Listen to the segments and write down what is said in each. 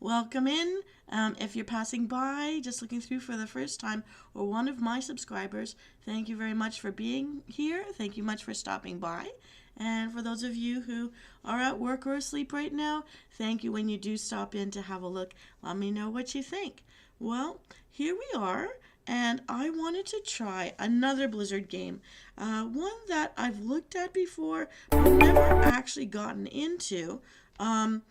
Welcome in. If you're passing by, just looking through for the first time, or one of my subscribers, thank you very much for being here. Thank you much for stopping by. And for those of you who are at work or asleep right now, thank you when you do stop in to have a look. Let me know what you think. Well, here we are. And I wanted to try another Blizzard game, one that I've looked at before but never actually gotten into, and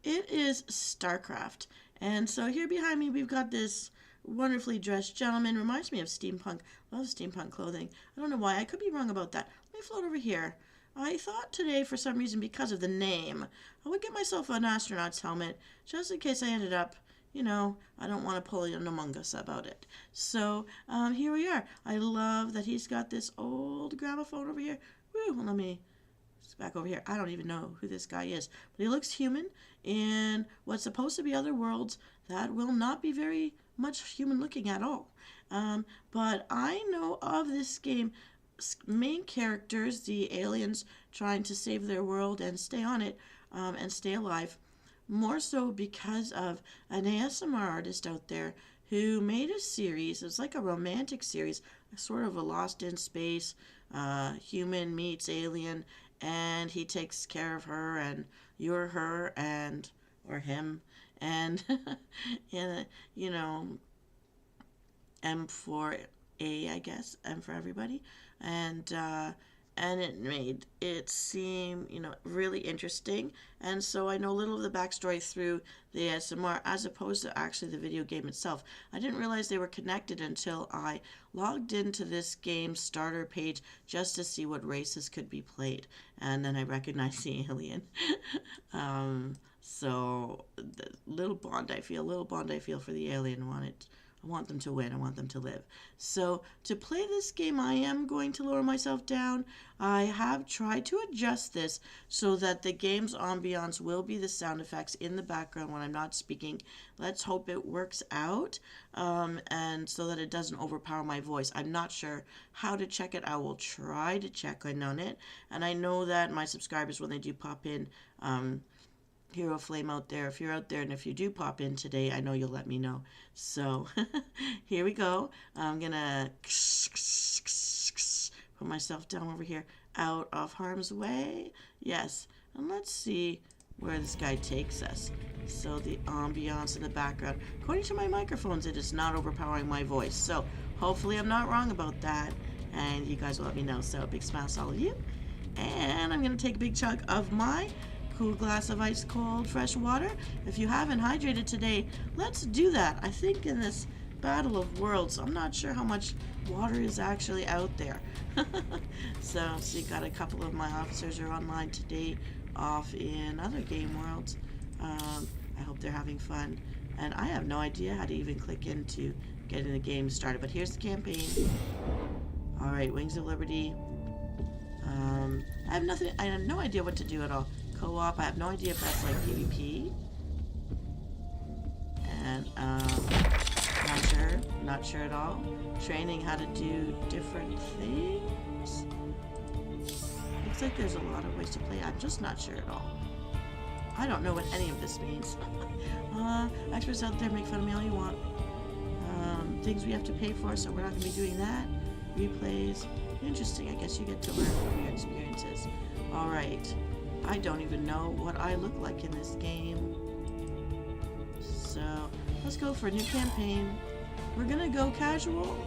it is Starcraft. And so here behind me we've got this wonderfully dressed gentleman. Reminds me of steampunk. Love steampunk clothing. I don't know why. I could be wrong about that. Let me float over here. I thought today, for some reason, because of the name, I would get myself an astronaut's helmet just in case I ended up, I don't want to pull an Among Us about it. So here we are. I love that he's got this old gramophone over here. Woo, let me back over here. I don't even know who this guy is, but he looks human in what's supposed to be other worlds that will not be very much human looking at all. But I know of this game main characters, the aliens trying to save their world and stay on it and stay alive, more so because of an ASMR artist out there who made a series. It was like a romantic series, sort of a Lost in Space, human meets alien, and he takes care of her, and you're her, and or him, and M for A, I guess, M for everybody, and it made it seem, really interesting. And so I know a little of the backstory through the ASMR as opposed to actually the video game itself. I didn't realize they were connected until I logged into this game's starter page just to see what races could be played. And then I recognized the alien. So the little bond I feel for the alien. I want them to win. I want them to live. So to play this game, I am going to lower myself down. I have tried to adjust this so that the game's ambiance will be the sound effects in the background when I'm not speaking. Let's hope it works out, and so that it doesn't overpower my voice. I'm not sure how to check it. I will try to check in on it. And I know that my subscribers, when they do pop in, Hero Flame out there, if you're out there and if you do pop in today, I know you'll let me know. So here we go. I'm gonna put myself down over here out of harm's way. Yes, and let's see where this guy takes us. So the ambiance in the background, according to my microphones, it is not overpowering my voice. So hopefully I'm not wrong about that, and you guys will let me know. So big smiles to all of you. And I'm gonna take a big chunk of my cool glass of ice cold fresh water. If you haven't hydrated today, let's do that. I think in this battle of worlds, I'm not sure how much water is actually out there. So you got a couple of my officers are online today off in other game worlds. I hope they're having fun, and I have no idea how to even click into getting the game started, but here's the campaign. All right, Wings of Liberty. I have no idea what to do at all. Co-op, I have no idea if that's like PvP. And not sure at all. Training how to do different things. Looks like there's a lot of ways to play. I'm just not sure at all. I don't know what any of this means. Experts out there, make fun of me all you want. Things we have to pay for, so we're not going to be doing that. Replays. Interesting. I guess you get to learn from your experiences. Alright. I don't even know what I look like in this game. So, let's go for a new campaign. We're gonna go casual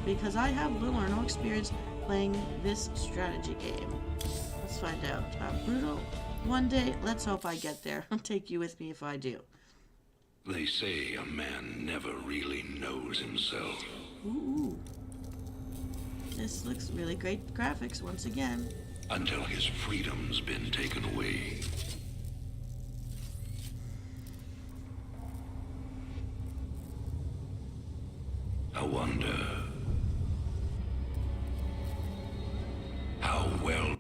because I have little or no experience playing this strategy game. Let's find out. Brutal. One day, let's hope I get there. I'll take you with me if I do. They say a man never really knows himself. Ooh. This looks really great graphics once again. Until his freedom's been taken away. I wonder how well.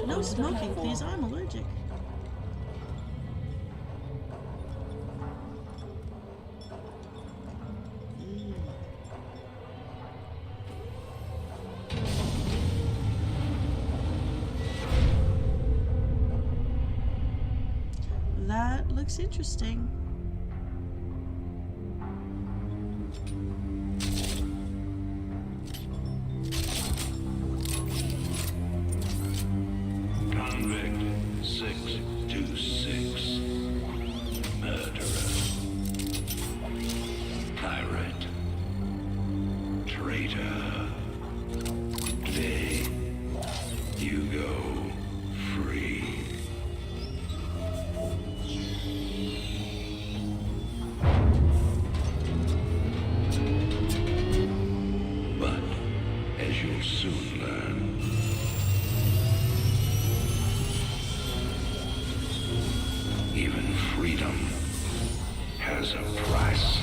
No smoking, please. I'm allergic. that looks interesting. Convict 626. Murderer. Pirate. Traitor. Today, you go free. But, as you'll soon learn, even freedom has a price.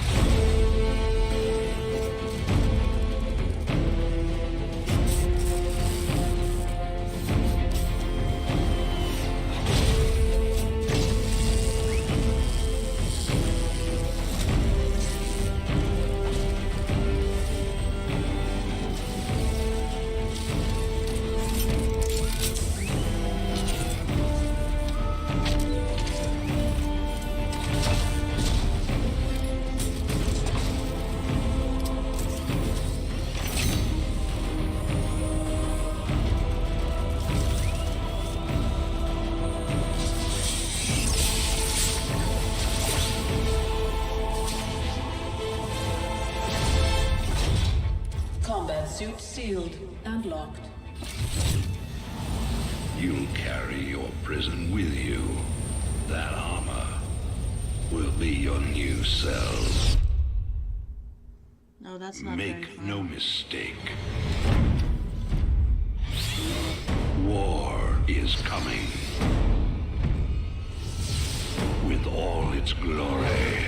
Combat suit sealed and locked. You'll carry your prison with you. That armor will be your new cell. No, that's not very Make fun. no mistake. War is coming. With all its glory.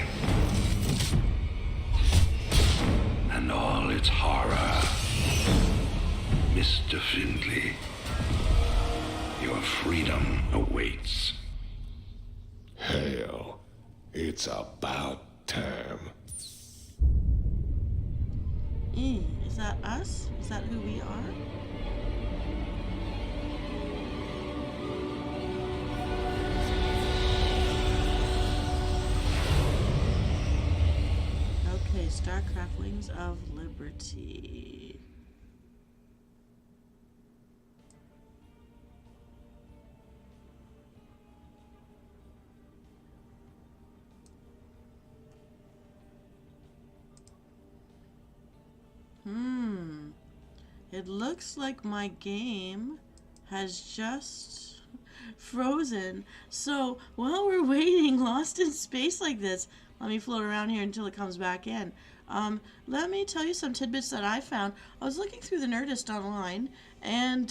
And all its horror. Mr. Findlay, your freedom awaits. Hell, it's about time. Is that us? Is that who we are? Okay, Starcraft Wings of Liberty. It looks like my game has just frozen. So while we're waiting, lost in space like this, let me float around here until it comes back in. Let me tell you some tidbits that I found. I was looking through the Nerdist online, and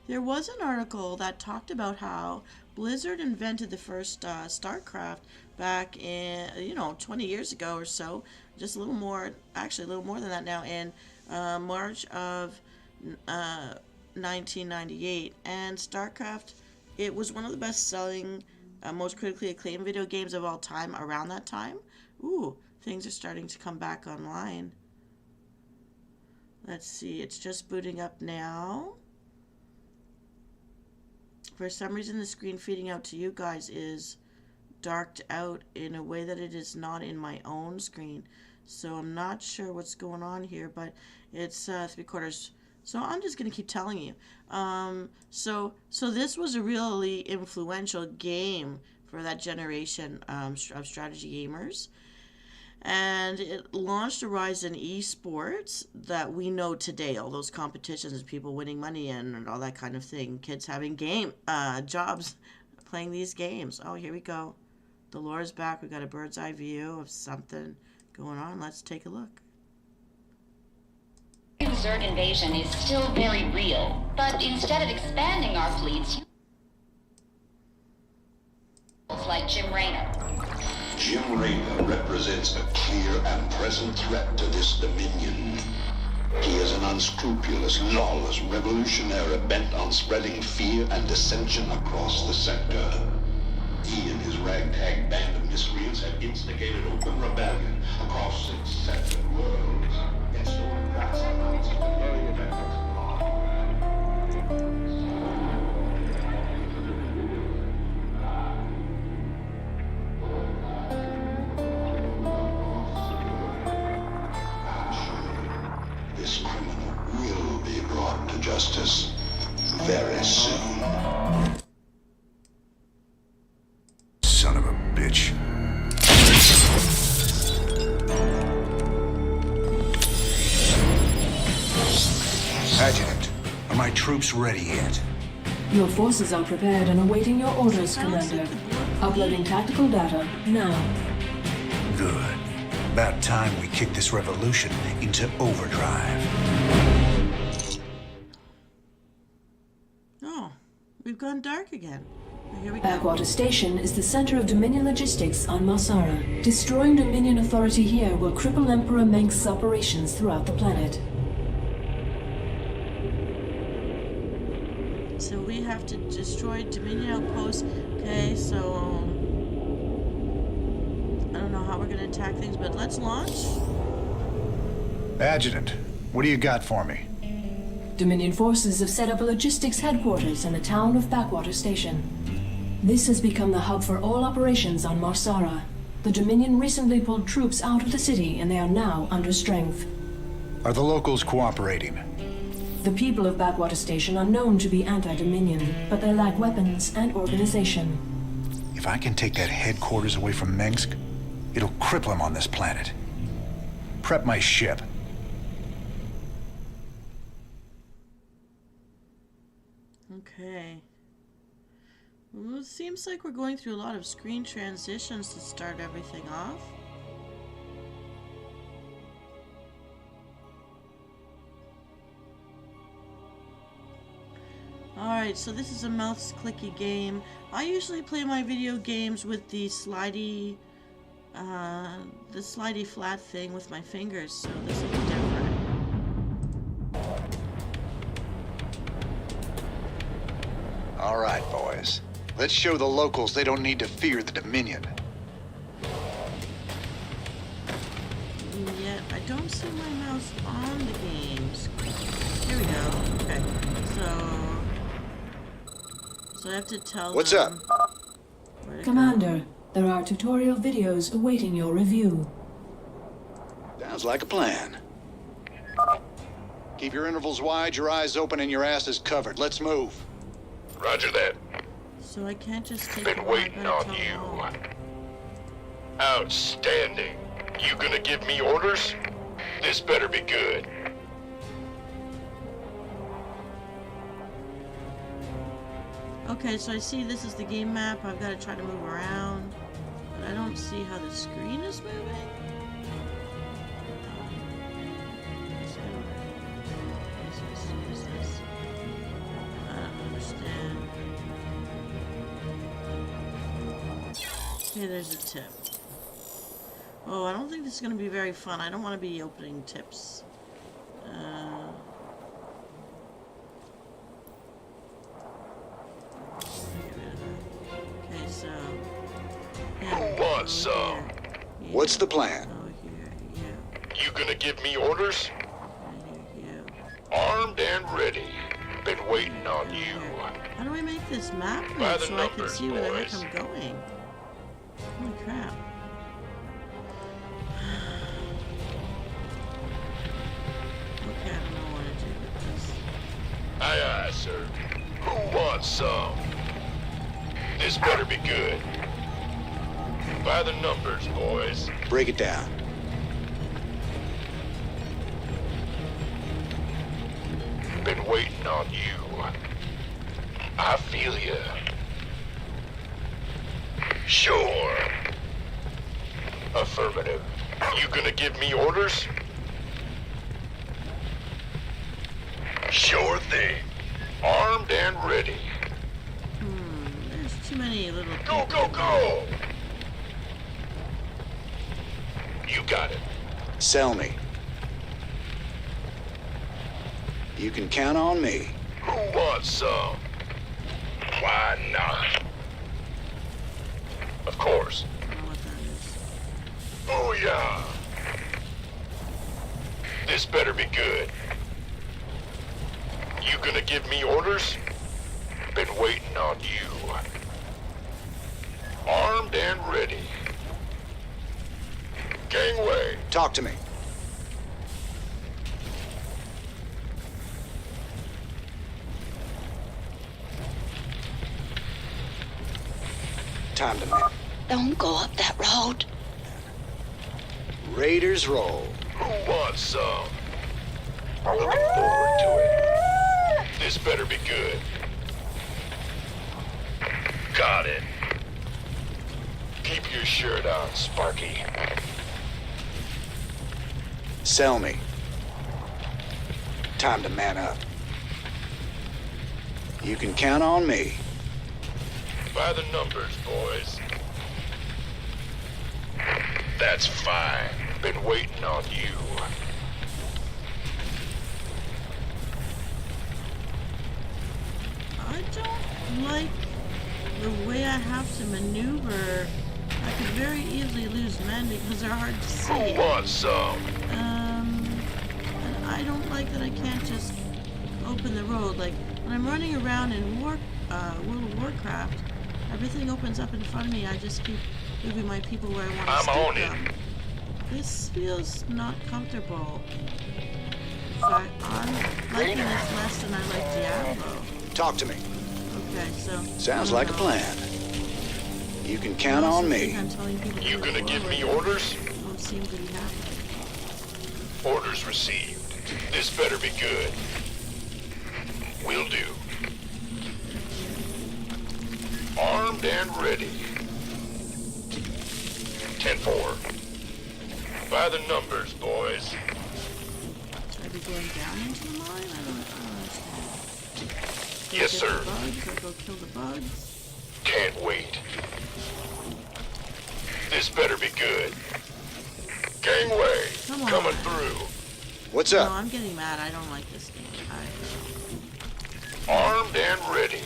there was an article that talked about how Blizzard invented the first Starcraft back in, 20 years ago or so. Just a little more, actually a little more than that now, in March of 1998. And Starcraft, it was one of the best-selling, most critically acclaimed video games of all time around that time. Ooh, things are starting to come back online. Let's see, it's just booting up now. For some reason, the screen feeding out to you guys is darked out in a way that it is not in my own screen. So I'm not sure what's going on here, but it's 3/4. So I'm just going to keep telling you. So this was a really influential game for that generation of strategy gamers. And it launched a rise in esports that we know today. All those competitions, people winning money and all that kind of thing. Kids having jobs playing these games. Oh, here we go. The lore is back. We got a bird's eye view of something going on. Let's take a look. Zerg invasion is still very real, but instead of expanding our fleets, like Jim Raynor. Jim Raynor represents a clear and present threat to this dominion. He is an unscrupulous, lawless revolutionary bent on spreading fear and dissension across the sector. He and his ragtag band of miscreants have instigated open rebellion across 6 separate worlds. And stolen vast amounts of the very son of a bitch. Adjutant, are my troops ready yet? Your forces are prepared and awaiting your orders, Commander. Uploading tactical data now. Good. About time we kick this revolution into overdrive. Oh, we've gone dark again. Here we go. Backwater Station is the center of Dominion logistics on Marsara. Destroying Dominion authority here will cripple Emperor Mengsk's operations throughout the planet. So we have to destroy Dominion outposts. Okay, so I don't know how we're gonna attack things, but let's launch. Adjutant, what do you got for me? Dominion forces have set up a logistics headquarters in the town of Backwater Station. This has become the hub for all operations on Marsara. The Dominion recently pulled troops out of the city and they are now under strength. Are the locals cooperating? The people of Backwater Station are known to be anti-Dominion, but they lack weapons and organization. If I can take that headquarters away from Mengsk, it'll cripple him on this planet. Prep my ship. Okay. Well, it seems like we're going through a lot of screen transitions to start everything off. Alright, so this is a mouse clicky game. I usually play my video games with the slidey flat thing with my fingers, so this will be different. All right, boys. Let's show the locals they don't need to fear the Dominion. And yet, I don't see my mouse on the game screen. Here we go. Okay, so I have to tell What's them up? where to Commander, there are tutorial videos awaiting your review. Sounds like a plan. Keep your intervals wide, your eyes open, and your asses covered. Let's move. Roger that. go. So I can't just take Been it. waiting on you. Outstanding. You gonna give me orders? This better be good. Okay, so I see this is the game map. I've got to try to move around, but I don't see how the screen is moving. What is this? I don't understand. Okay, there's a tip. Oh, I don't think this is going to be very fun. I don't want to be opening tips. Okay, so... Who wants some? Here, What's the plan? oh, here, yeah, You gonna give me orders? here. Armed and ready. Been waiting on you. How do I make this map By move the so I can numbers, see where the heck boys. I'm going? Holy crap. Okay, I don't know what to do with this. Aye, aye, sir. Who wants some? This better be good. By the numbers, boys. Break it down. Been waiting on you. I feel ya. Sure. Affirmative. You gonna give me orders? Sure thing. Armed and ready. There's too many little Go, people. go, go! You got it. Sell me. You can count on me. Who wants some? Why not? Of course. I don't know what that is. Booyah! This better be good. You gonna give me orders? Been waiting on you. Armed and ready. Gangway. Talk to me. Time to move. Don't go up that road. Raiders roll. Who wants some? Looking forward to it. This better be good. Got it. Keep your shirt on, Sparky. Sell me. Time to man up. You can count on me. By the numbers, boys. That's fine. Been waiting on you. I don't like the way I have to maneuver. I could very easily lose men because they're hard to see. Who wants some? And I don't like that I can't just open the road. Like, when I'm running around in World of Warcraft, everything opens up in front of me. I just keep moving my people where I want to I'm on stick it. them. This feels not comfortable. In fact, I'm liking this less than I like Diablo. Talk to me. Okay, so... Sounds like a plan. You can count on me. I'm telling people You to gonna move give forward. me orders? Don't seem to be happening. Orders received. This better be good. Will do. Armed and ready. 10-4. By the numbers, boys. Should I be going down into the mine? I don't understand. Go Yes, get sir. The bugs or go kill the bugs? Can't wait. This better be good. Gangway, Come on. coming through. What's No, up? I'm getting mad. I don't like this game. Armed and ready.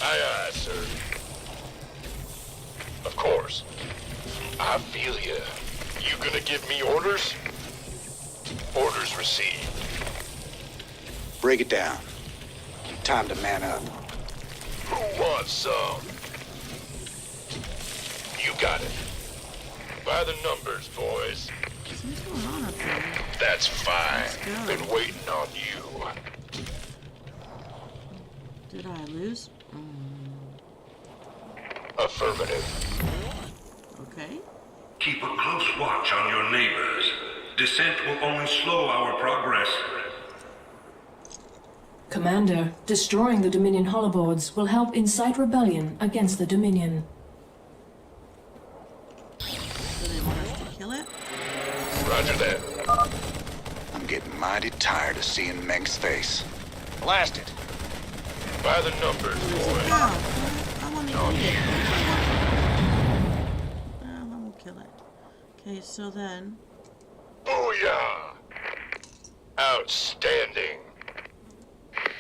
Aye, aye, sir. Of course. I feel ya. You gonna give me orders? Orders received. Break it down. Time to man up. Who wants some? You got it. By the numbers, boys. What's going on up there? That's fine. Let's go. Been waiting on you. Did I lose? Affirmative. Okay. Keep a close watch on your neighbors. Descent will only slow our progress. Commander, destroying the Dominion holoboards will help incite rebellion against the Dominion. Do they want us to kill it? Roger that. I'm getting mighty tired of seeing Meng's face. Blast it. By the numbers, boys. Wow. I want to eat it. I won't kill it. Okay, so then... Booyah! Outstanding.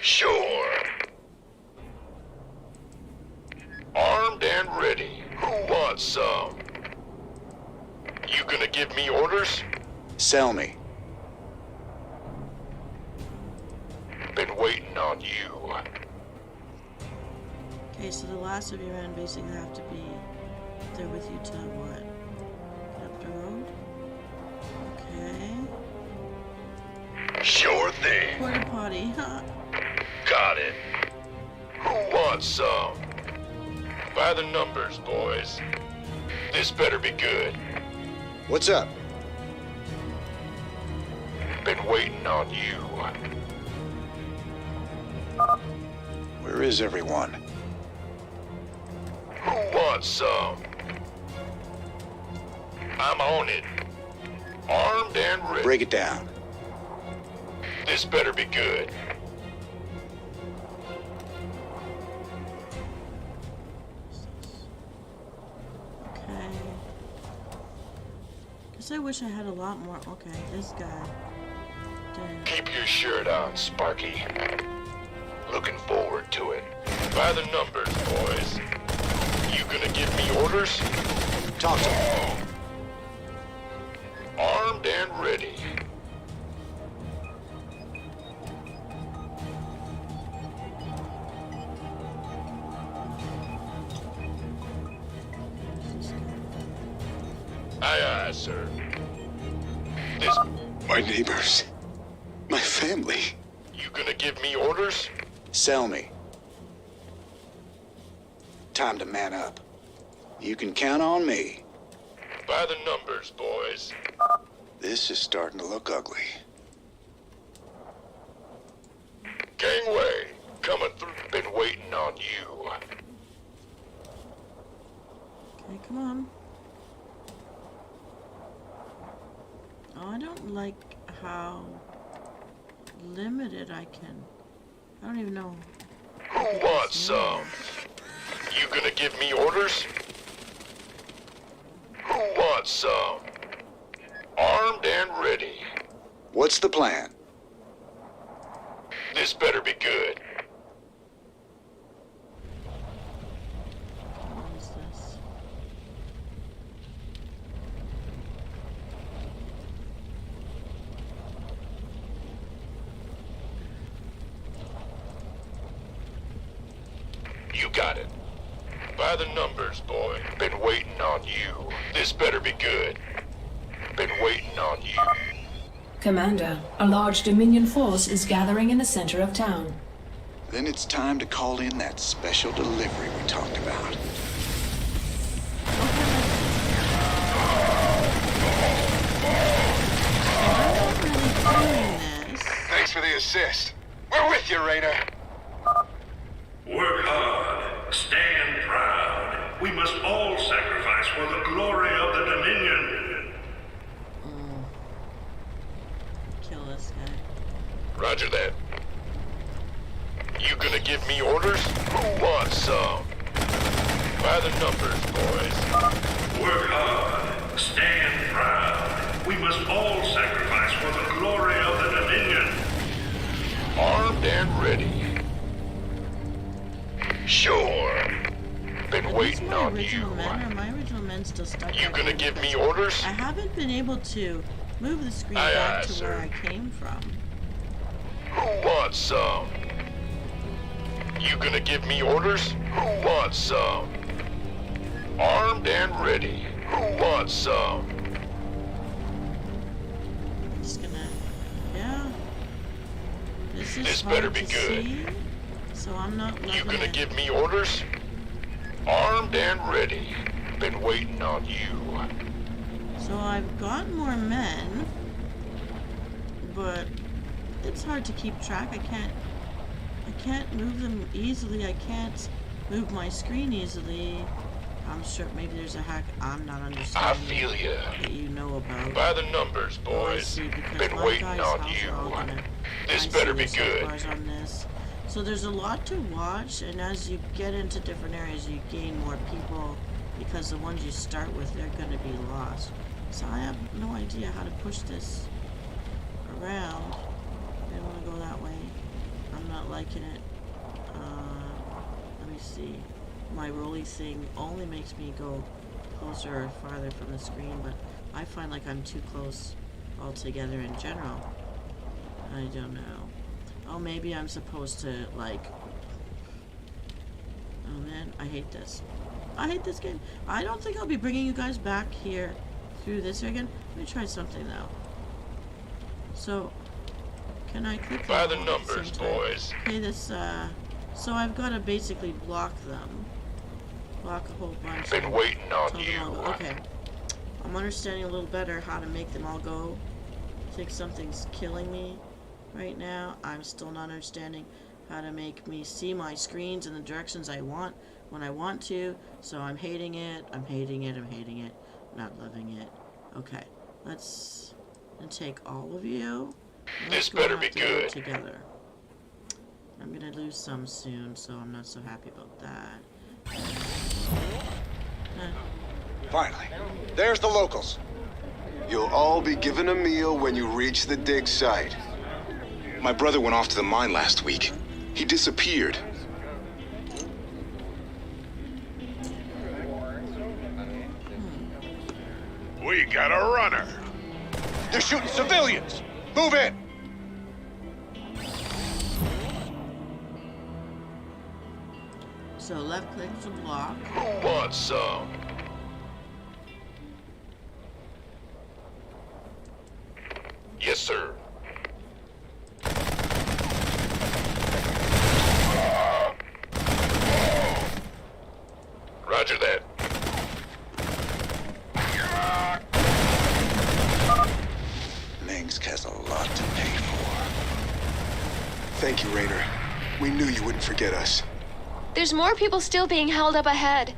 Sure. Armed and ready. Who wants some? You gonna give me orders? Sell me. Been waiting on you. Okay, so the last of your men basically have to be there with you to what? Get up the road? Okay. Sure thing. Porta potty, huh? Got it. Who wants some? By the numbers, boys. This better be good. What's up? Been waiting on you. Where is everyone? Who wants some? I'm on it. Armed and ready. Break it down. This better be good. Okay. Guess I wish I had a lot more. Okay, this guy. Damn. Keep your shirt on, Sparky. Looking forward to it. By the numbers, boys. You gonna give me orders? Talk to me. Armed and ready. Aye, aye, sir. This... My neighbors. My family. You gonna give me orders? Sell me. Time to man up. You can count on me. By the numbers, boys. This is starting to look ugly. Gangway, coming through. Been waiting on you. Okay, come on. Oh, I don't like how limited I can. I don't even know. Who wants some? You gonna give me orders? Who wants some? Armed and ready. What's the plan? This better be good. What is this? You got it. By the numbers, boy. Been waiting on you. This better be good. Been waiting on you. Commander, a large Dominion force is gathering in the center of town. Then it's time to call in that special delivery we talked about. I'm not really doing this. Thanks for the assist. We're with you, Rainer. Work hard. Stand proud. We must all sacrifice for the glory of the Dominion. Kill this guy. Roger that. You gonna give me orders? Who wants some? By the numbers, boys. Work hard. Stand proud. We must all sacrifice for the glory of the Dominion. Armed and ready. Sure. Been Are these waiting my on you. original men? Are my original men still stuck You back gonna there? give me Because orders? I haven't been able to move the screen Aye, back aye, to sir. where I came from. Who wants some? You gonna give me orders? Who wants some? Armed and ready. Who wants some? I'm just gonna, yeah. This is This hard better be to good. see, so I'm not You letting gonna it. give me orders? Armed and ready. Been waiting on you. So I've got more men, but it's hard to keep track. I can't move them easily. I can't move my screen easily. I'm sure maybe there's a hack I'm not I understanding feel ya. that you know about. By the numbers, Oh, I boys. see, because Been my waiting guys' on house you. are all gonna- This I better see be the search good. bars on this. So there's a lot to watch, and as you get into different areas, you gain more people because the ones you start with, they're going to be lost. So I have no idea how to push this around. I don't want to go that way. I'm not liking it. Let me see. My rolly thing only makes me go closer or farther from the screen, but I find like I'm too close altogether in general. I don't know. Oh, maybe I'm supposed to, like... Oh, man, I hate this. I hate this game. I don't think I'll be bringing you guys back here through this again. Let me try something, though. So, can I click By the them all at numbers, same time? boys. Okay, this, so I've got to basically block them. Block a whole bunch. Been and waiting on tell them you. all go. Okay. I'm understanding a little better how to make them all go. I think something's killing me right now. I'm still not understanding how to make me see my screens in the directions I want when I want to. So I'm hating it. I'm hating it. I'm hating it. Not loving it. Okay. Let's take all of you. This go better be after you good. together. I'm gonna lose some soon, so I'm not so happy about that. Finally. There's the locals. You'll all be given a meal when you reach the dig site. My brother went off to the mine last week. He disappeared. We got a runner. They're shooting civilians. Move in. So left click to block. Who wants some? Yes, sir. Roger that. you, Raynor. We knew you wouldn't forget us. There's more people still being held up ahead.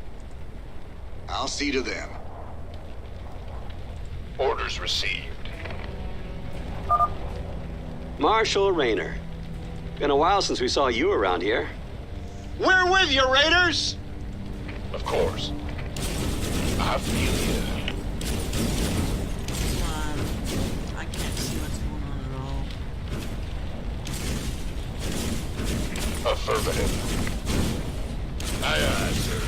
I'll see to them. Orders received. Marshal Raynor. Been a while since we saw you around here. We're with you, Raiders! Of course. I feel you. I can't see what's going on at all. Affirmative. Aye, aye, sir.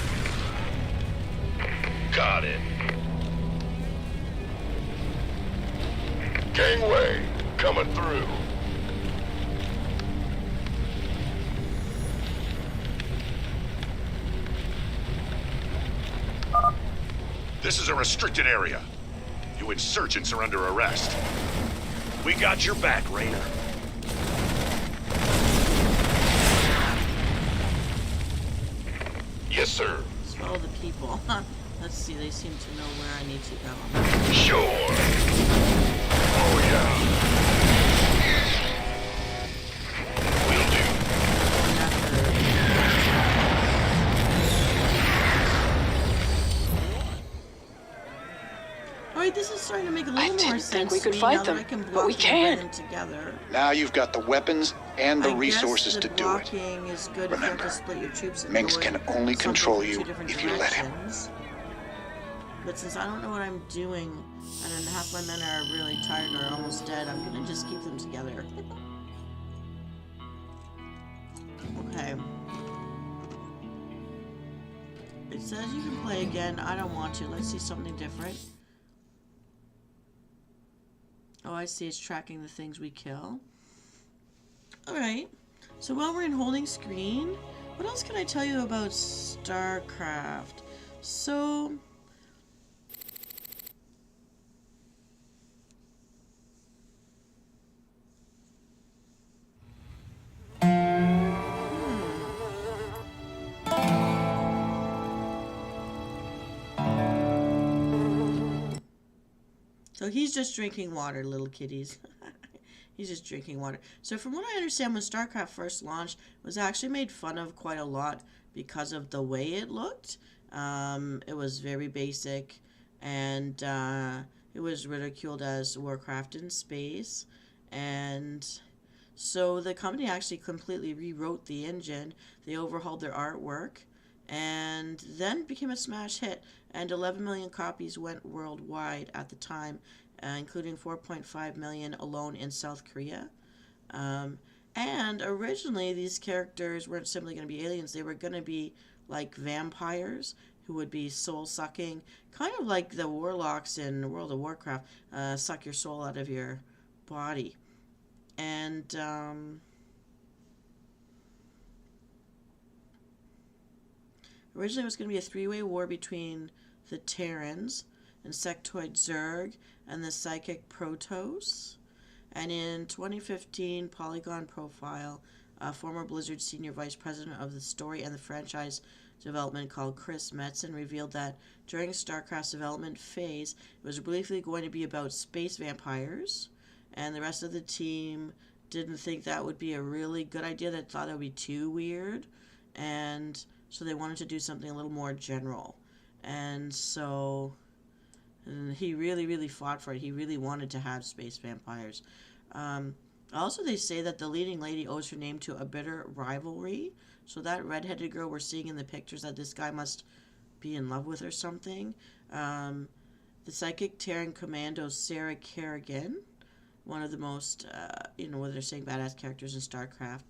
Got it. Gangway, coming through. This is a restricted area. You insurgents are under arrest. We got your back, Raynor. Yes, sir. Let's follow the people. Let's see, they seem to know where I need to go. Sure. Oh, yeah. Will do. Alright, this is starting to make a little more sense. think we to could me fight now that them, I can but block we them and can't. bring them together. Now you've got the weapons and the I resources guess to the do it. blocking is good if you have to split your troops and Minx go can in only something control from you two different if you let him. directions. But since I don't know what I'm doing, and then half my men are really tired or almost dead, I'm gonna just keep them together. Okay. It says you can play again. I don't want to. Let's see something different. Oh, I see. It's tracking the things we kill. Alright. So while we're in holding screen, what else can I tell you about Starcraft? So... So he's just drinking water, little kitties. He's just drinking water. So from what I understand, when StarCraft first launched, it was actually made fun of quite a lot because of the way it looked. It was very basic, and it was ridiculed as Warcraft in space. And so the company actually completely rewrote the engine. They overhauled their artwork, and then became a smash hit. And 11 million copies went worldwide at the time, including 4.5 million alone in South Korea. And originally, these characters weren't simply going to be aliens. They were going to be like vampires who would be soul-sucking, kind of like the warlocks in World of Warcraft, suck your soul out of your body. And originally, it was going to be a three-way war between the Terrans and Sectoid Zerg and the Psychic Protoss. And in 2015, Polygon Profile, former Blizzard senior vice president of the story and the franchise development called Chris Metzen, revealed that during StarCraft's development phase, it was briefly going to be about space vampires, and the rest of the team didn't think that would be a really good idea. They thought it would be too weird, and so they wanted to do something a little more general. And so he really fought for it. He really wanted to have space vampires. Also, they say that the leading lady owes her name to a bitter rivalry. So that redheaded girl we're seeing in the pictures that this guy must be in love with or something. The Psychic Terran Commando Sarah Kerrigan, one of the most, what they're saying, badass characters in StarCraft.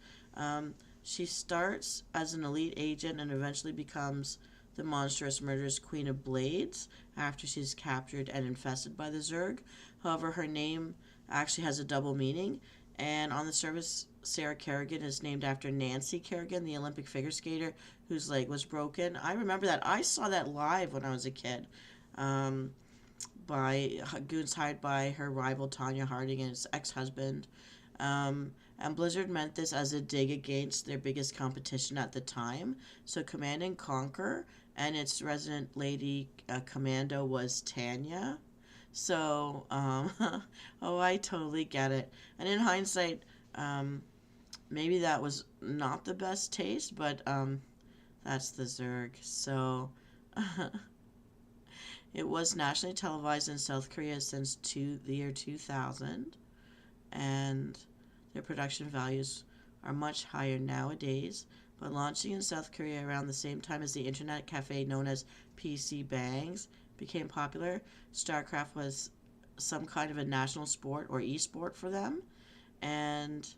She starts as an elite agent and eventually becomes the monstrous murderous Queen of Blades after she's captured and infested by the Zerg. However, her name actually has a double meaning, and on the surface, Sarah Kerrigan is named after Nancy Kerrigan, the Olympic figure skater whose leg was broken. I remember that. I saw that live when I was a kid, by goons hired by her rival Tanya Harding and his ex-husband. And Blizzard meant this as a dig against their biggest competition at the time. So Command and Conquer and its resident lady commando was Tanya. So, oh, I totally get it. And in hindsight, maybe that was not the best taste, but that's the Zerg. So it was nationally televised in South Korea since the year 2000, and their production values are much higher nowadays. But launching in South Korea around the same time as the internet cafe known as PC Bangs became popular, Starcraft was some kind of a national sport or e-sport for them. And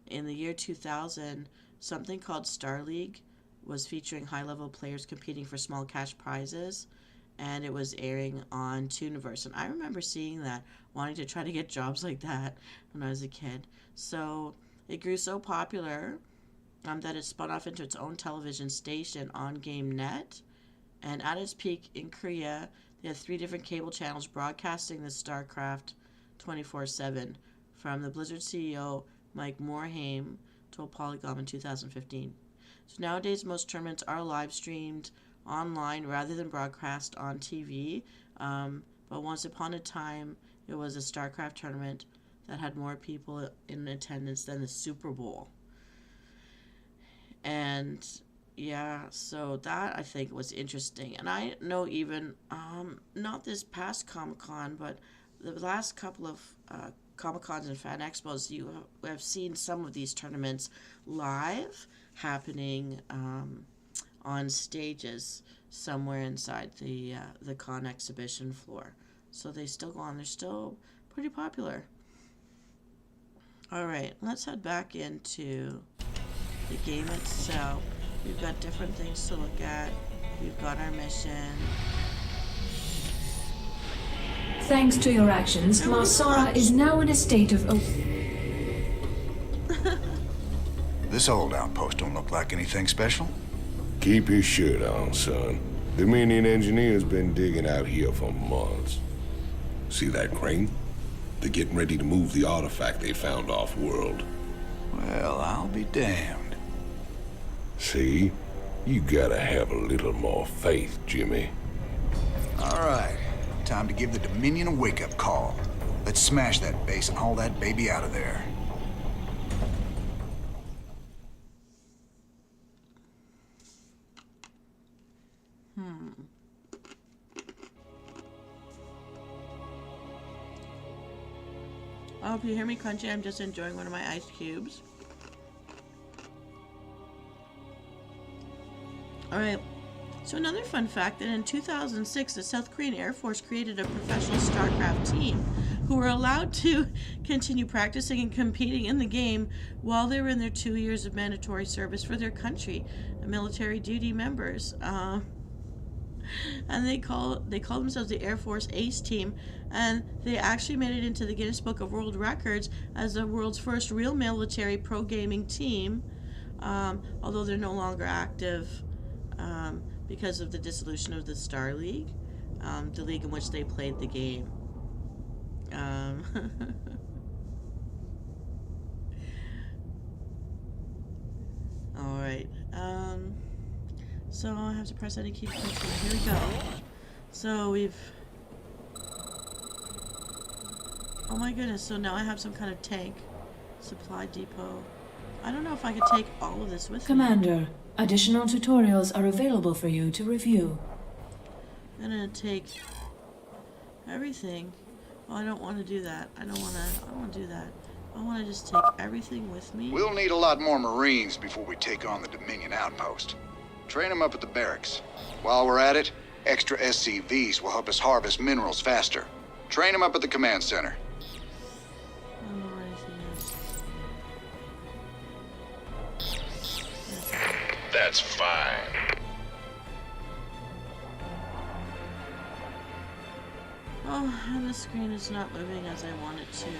in the year 2000, something called Star League was featuring high-level players competing for small cash prizes, and it was airing on Tooniverse. And I remember seeing that, wanting to try to get jobs like that when I was a kid. So it grew so popular that it spun off into its own television station on GameNet. And at its peak in Korea, they had 3 different cable channels broadcasting the StarCraft 24/7, from the Blizzard CEO Mike Morhaime told Polygon in 2015. So nowadays, most tournaments are live streamed online rather than broadcast on TV. But once upon a time, it was a StarCraft tournament that had more people in attendance than the Super Bowl. And yeah, so that I think was interesting. And I know even, not this past Comic-Con, but the last couple of Comic-Cons and Fan Expos, you have seen some of these tournaments live happening on stages somewhere inside the con exhibition floor. So they still go on. They're still pretty popular. All right, let's head back into the game itself. We've got different things to look at. We've got our mission. Thanks to your actions, Marsara is now in a state of... This old outpost don't look like anything special. Keep your shirt on, son. The Dominion engineers been digging out here for months. See that crane? They're getting ready to move the artifact they found off-world. Well, I'll be damned. See? You gotta have a little more faith, Jimmy. All right. Time to give the Dominion a wake-up call. Let's smash that base and haul that baby out of there. Oh, if you hear me crunchy, I'm just enjoying one of my ice cubes. Alright, so another fun fact that in 2006, the South Korean Air Force created a professional StarCraft team who were allowed to continue practicing and competing in the game while they were in their 2 years of mandatory service for their country, military duty members. And they call themselves the Air Force Ace Team, and they actually made it into the Guinness Book of World Records as the world's first real military pro gaming team, although they're no longer active because of the dissolution of the Star League, the league in which they played the game. Alright, so I have to press any key to continue. Here we go. So we've... Oh my goodness, so now I have some kind of tank supply depot. I don't know if I could take all of this with me. Commander, additional tutorials are available for you to review. I'm gonna take everything. Well, I don't want to do that. I don't want to do that. I want to just take everything with me. We'll need a lot more Marines before we take on the Dominion outpost. Train them up at the barracks. While we're at it, extra SCVs will help us harvest minerals faster. Train them up at the command center. I don't know where anything is. That's fine. Oh, and the screen is not moving as I want it to.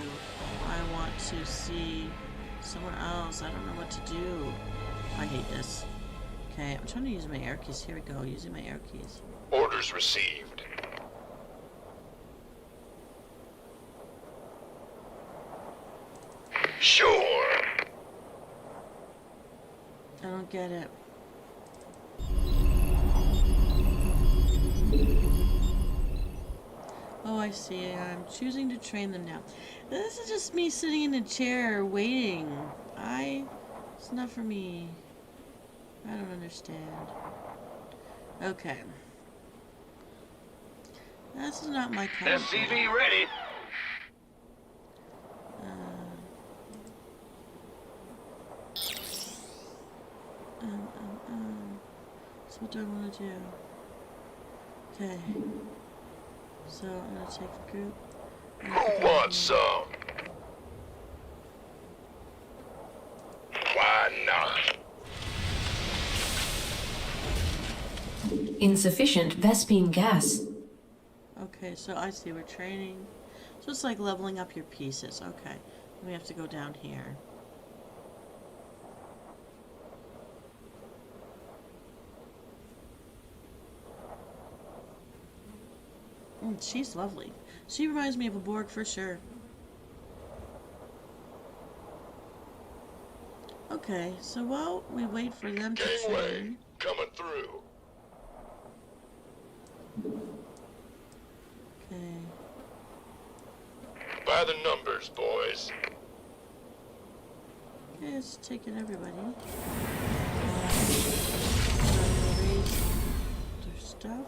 I want to see somewhere else. I don't know what to do. I hate this. Okay, I'm trying to use my air keys. Here we go, using my air keys. Orders received. Sure. I don't get it. Oh, I see. I'm choosing to train them now. This is just me sitting in a chair waiting. I It's not for me. I don't understand. Okay. This is not my kind of thing. SCV ready. So what do I want to do? Okay. So I'm gonna take the group. Who wants some? Why not? Insufficient Vespine gas. Okay, so I see we're training. So it's like leveling up your pieces. Okay. We have to go down here. She's lovely. She reminds me of a Borg for sure. Okay, so while we wait for them to train... coming through. Okay. By the numbers, boys. Okay, it's taking everybody. Their stuff.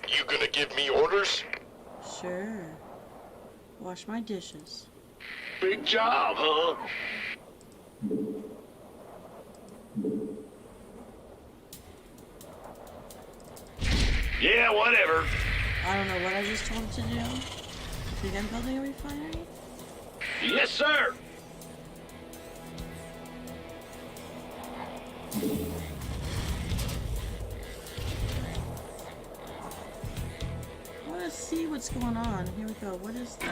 You gonna give me orders? Sure. Wash my dishes. Big job, huh? Yeah, whatever. I don't know what I just told him to do. Think I'm building a refinery? Yes, sir. I want to see what's going on. Here we go. What is this?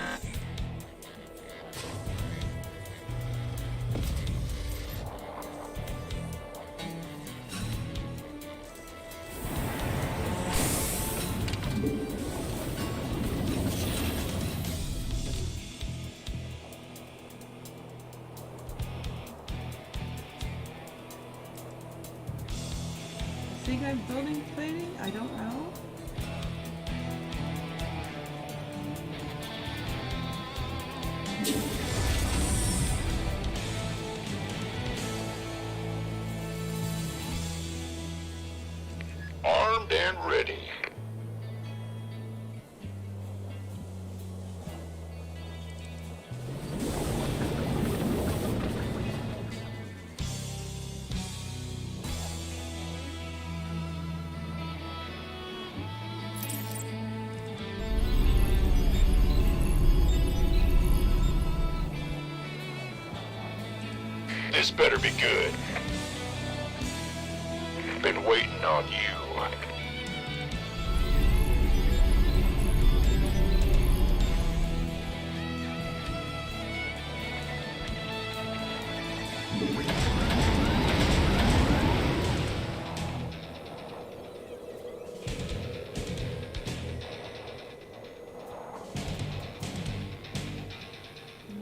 I think I'm building plating? I don't know. Armed and ready. This better be good. Been waiting on you.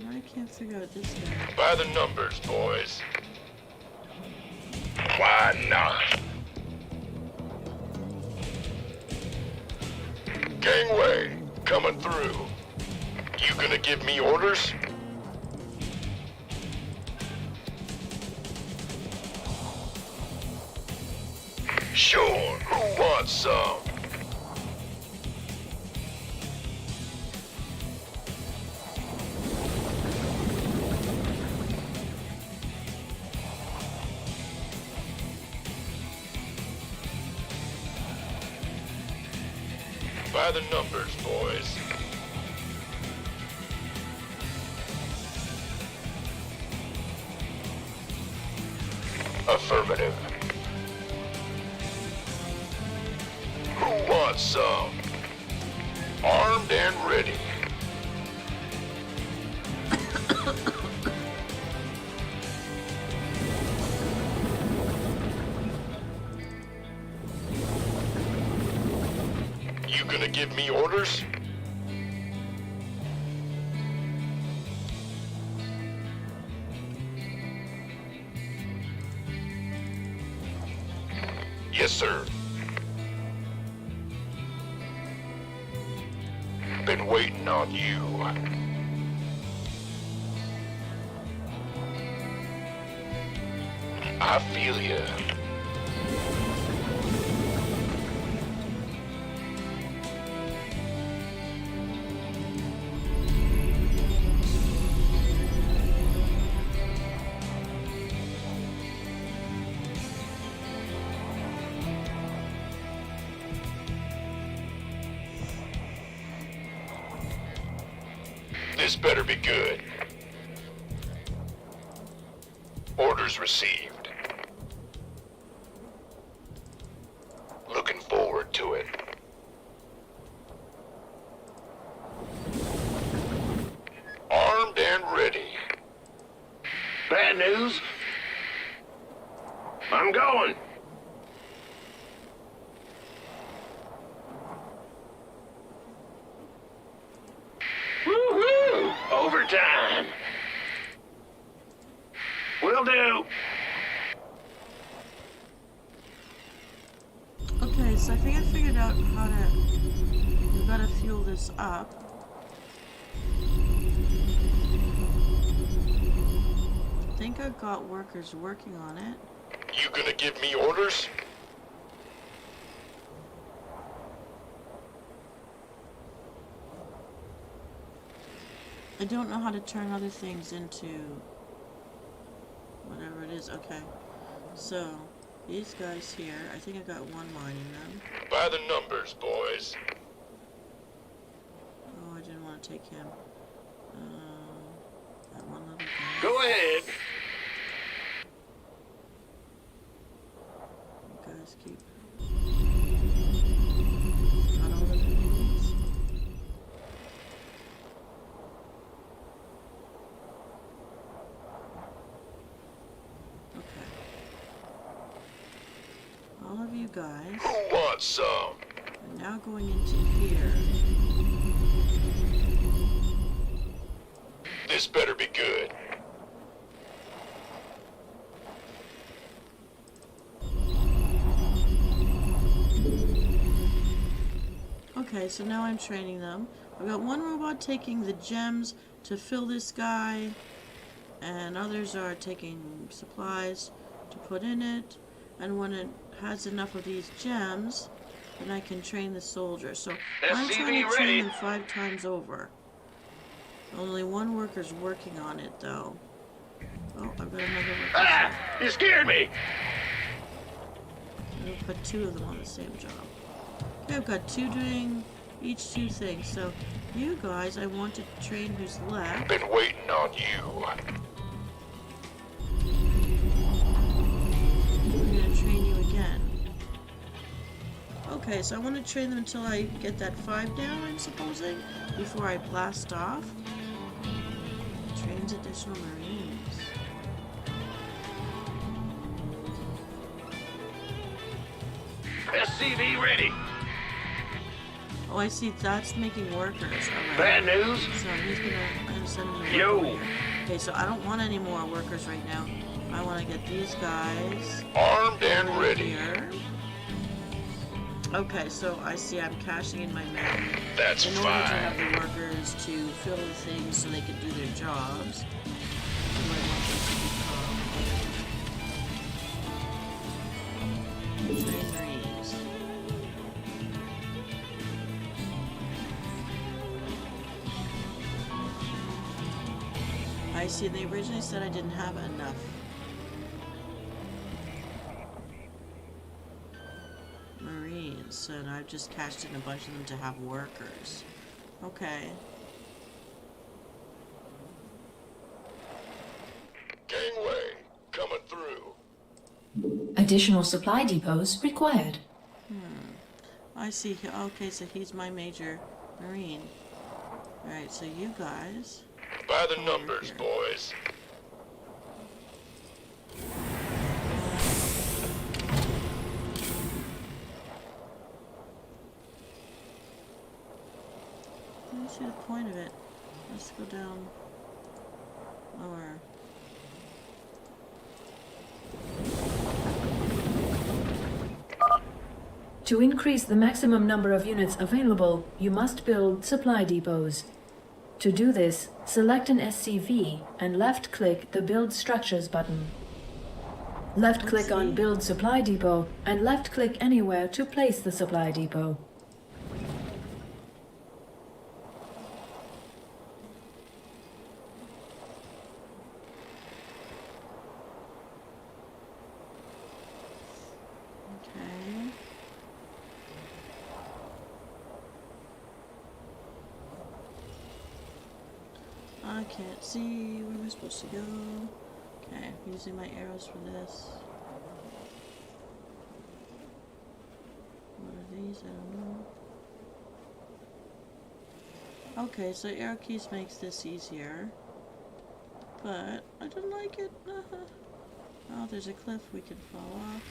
I can't figure out this guy. By the numbers, boys. Why not? Gangway, coming through. You gonna give me orders? Sure, who wants some? By the numbers, boys. Affirmative. Who wants some? Armed and ready. You gonna give me orders? Yes, sir. Been waiting on you. I feel ya. This better be good. Orders received. Looking forward to it. Armed and ready. Bad news? I'm going. Woohoo! Overtime. Will do. Okay, so I think I figured out how to... We've got to fuel this up. I think I've got workers working on it. You gonna give me orders? I don't know how to turn other things into whatever it is. Okay, so these guys here, I think I got one mining them. By the numbers, boys. Oh, I didn't want to take him. That one little guy. Go ahead. You guys keep... Got all the things. Okay. All of you guys Who wants some? are now going into here. This better be good. Okay, so now I'm training them. I've got one robot taking the gems to fill this guy, and others are taking supplies to put in it. And when it has enough of these gems, then I can train the soldier. So I'm trying to train them 5 times over. Only one worker's working on it, though. Oh, I've got another worker. Ah! You scared me! I'll put 2 of them on the same job. Okay, I've got 2 doing each 2 things. So you guys, I want to train who's left. Been waiting on you. I'm gonna train you again. Okay, so I want to train them until I get that 5 down, I'm supposing, before I blast off. Trains additional Marines. SCV ready. Oh, I see. That's making workers. All right. Bad news? So I'm gonna send them to Yo. work over here. Okay, so I don't want any more workers right now. I want to get these guys Armed and over ready. here. Okay, so I see I'm cashing in my men That's in order to fine. have the workers to fill the things so they can do their jobs. Who I want them to become. Train Marines. I see, they originally said I didn't have enough. Marines, and I've just cashed in a bunch of them to have workers. Okay. Gangway, coming through. Additional supply depots required. I see. Okay, so he's my major Marine. Alright, so you guys... By the numbers, boys. I don't see the point of it. Let's go down lower. To increase the maximum number of units available, you must build supply depots. To do this, select an SCV and left-click the Build Structures button. Left-click on Build Supply Depot, and left-click anywhere to place the supply depot. Okay. I can't see where am I supposed to go. Okay, I'm using my arrows for this. What are these? I don't know. Okay, so arrow keys makes this easier. But I don't like it. Oh, there's a cliff we can fall off.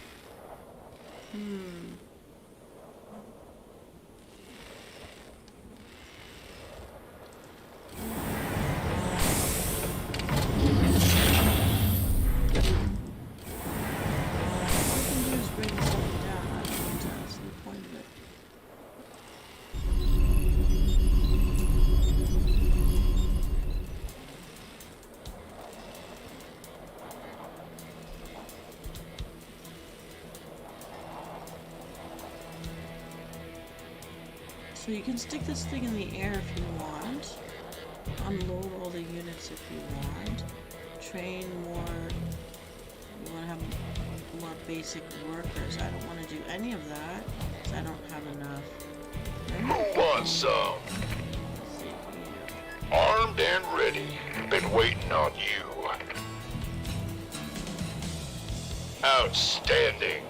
So you can stick this thing in the air if you want. Unload all the units if you want. Train more. You want to have more basic workers. I don't want to do any of that because I don't have enough. Who wants some? Armed and ready. Been waiting on you. Outstanding.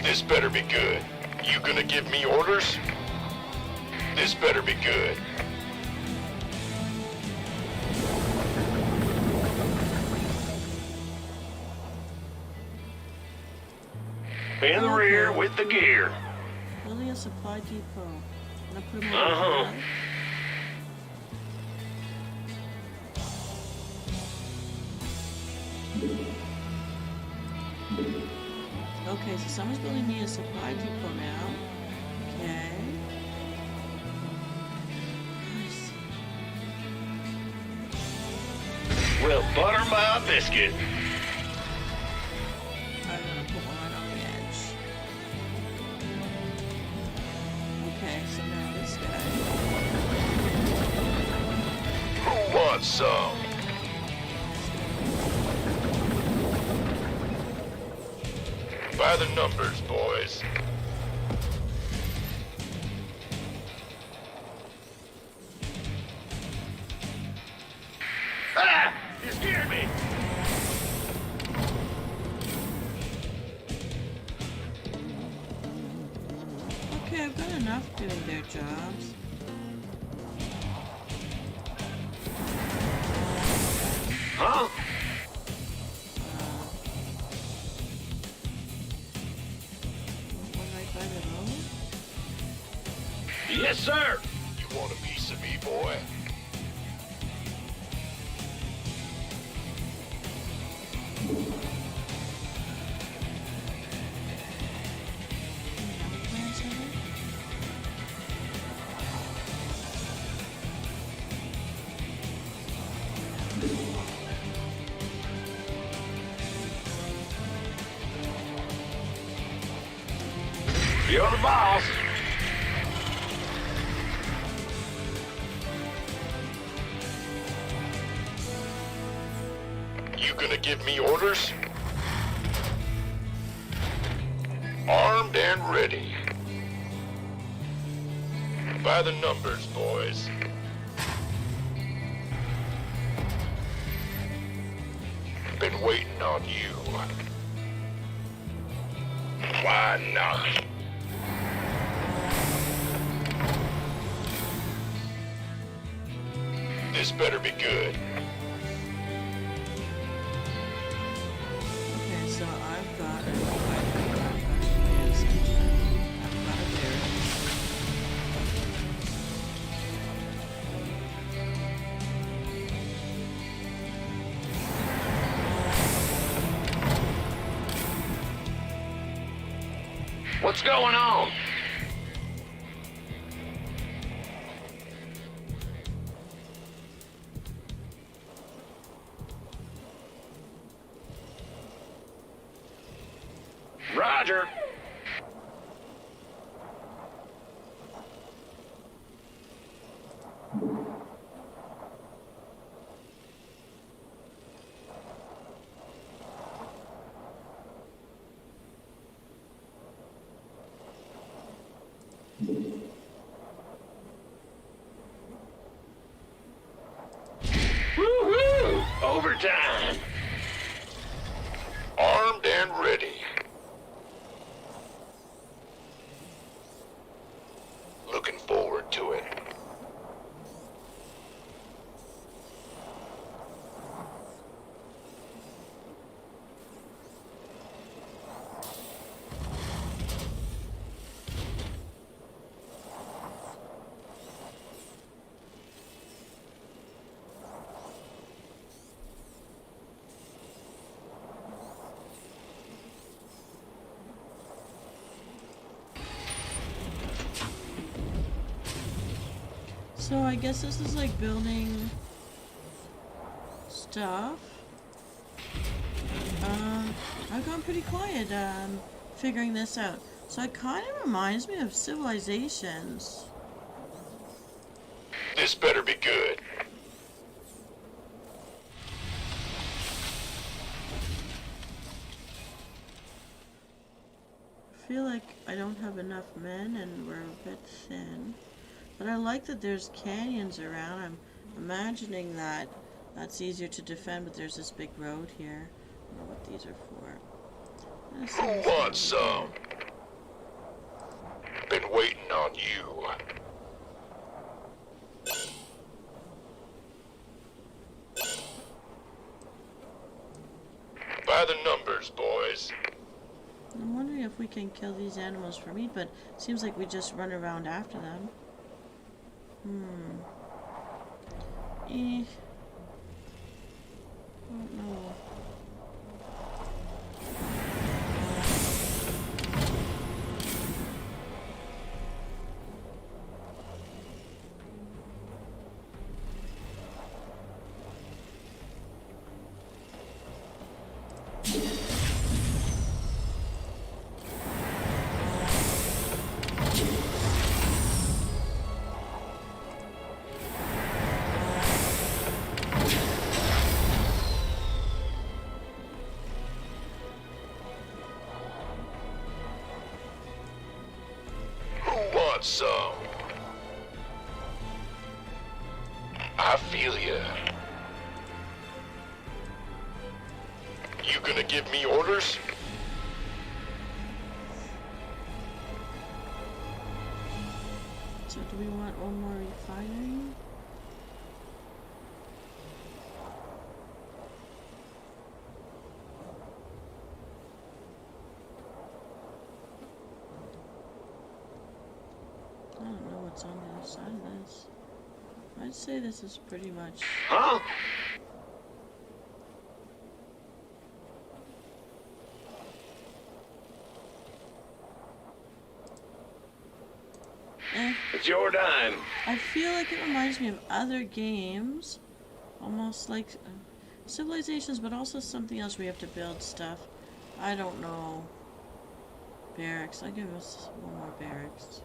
This better be good. You gonna give me orders? This better be good. In the rear with the gear. Building a supply depot. I'm gonna put them on the Okay, so someone's building me a supply depot now. Okay. Well, butter my biscuit. I'm gonna put one on the edge. Okay, so now this guy. Who wants some? By the numbers, boys. Ah! You scared me! Okay, I've got enough doing their jobs. Huh? One right by the road? Yes, sir! You want a piece of me, boy? You're the boss. You gonna give me orders? Armed and ready. By the numbers, boys. Been waiting on you. Why not? This better be good. Okay, so I've got a What's going on? Roger. Woohoo! Overtime. Armed and ready. Looking forward to it. So I guess this is like building stuff. I've gone pretty quiet figuring this out. So it kind of reminds me of Civilizations. This better be good. I feel like I don't have enough men and we're a bit thin. But I like that there's canyons around. I'm imagining that that's easier to defend, but there's this big road here. I don't know what these are for. Who wants some? Been waiting on you. By the numbers, boys. I'm wondering if we can kill these animals for meat, but it seems like we just run around after them. Don't know. Some. I feel ya. You gonna give me orders? So do we want one more refinery? I don't know what's on the other side of this. I'd say this is pretty much... Huh? It's your dime. I feel like it reminds me of other games. Almost like Civilizations, but also something else where you have to build stuff. I don't know. Barracks. I'll give us one more barracks.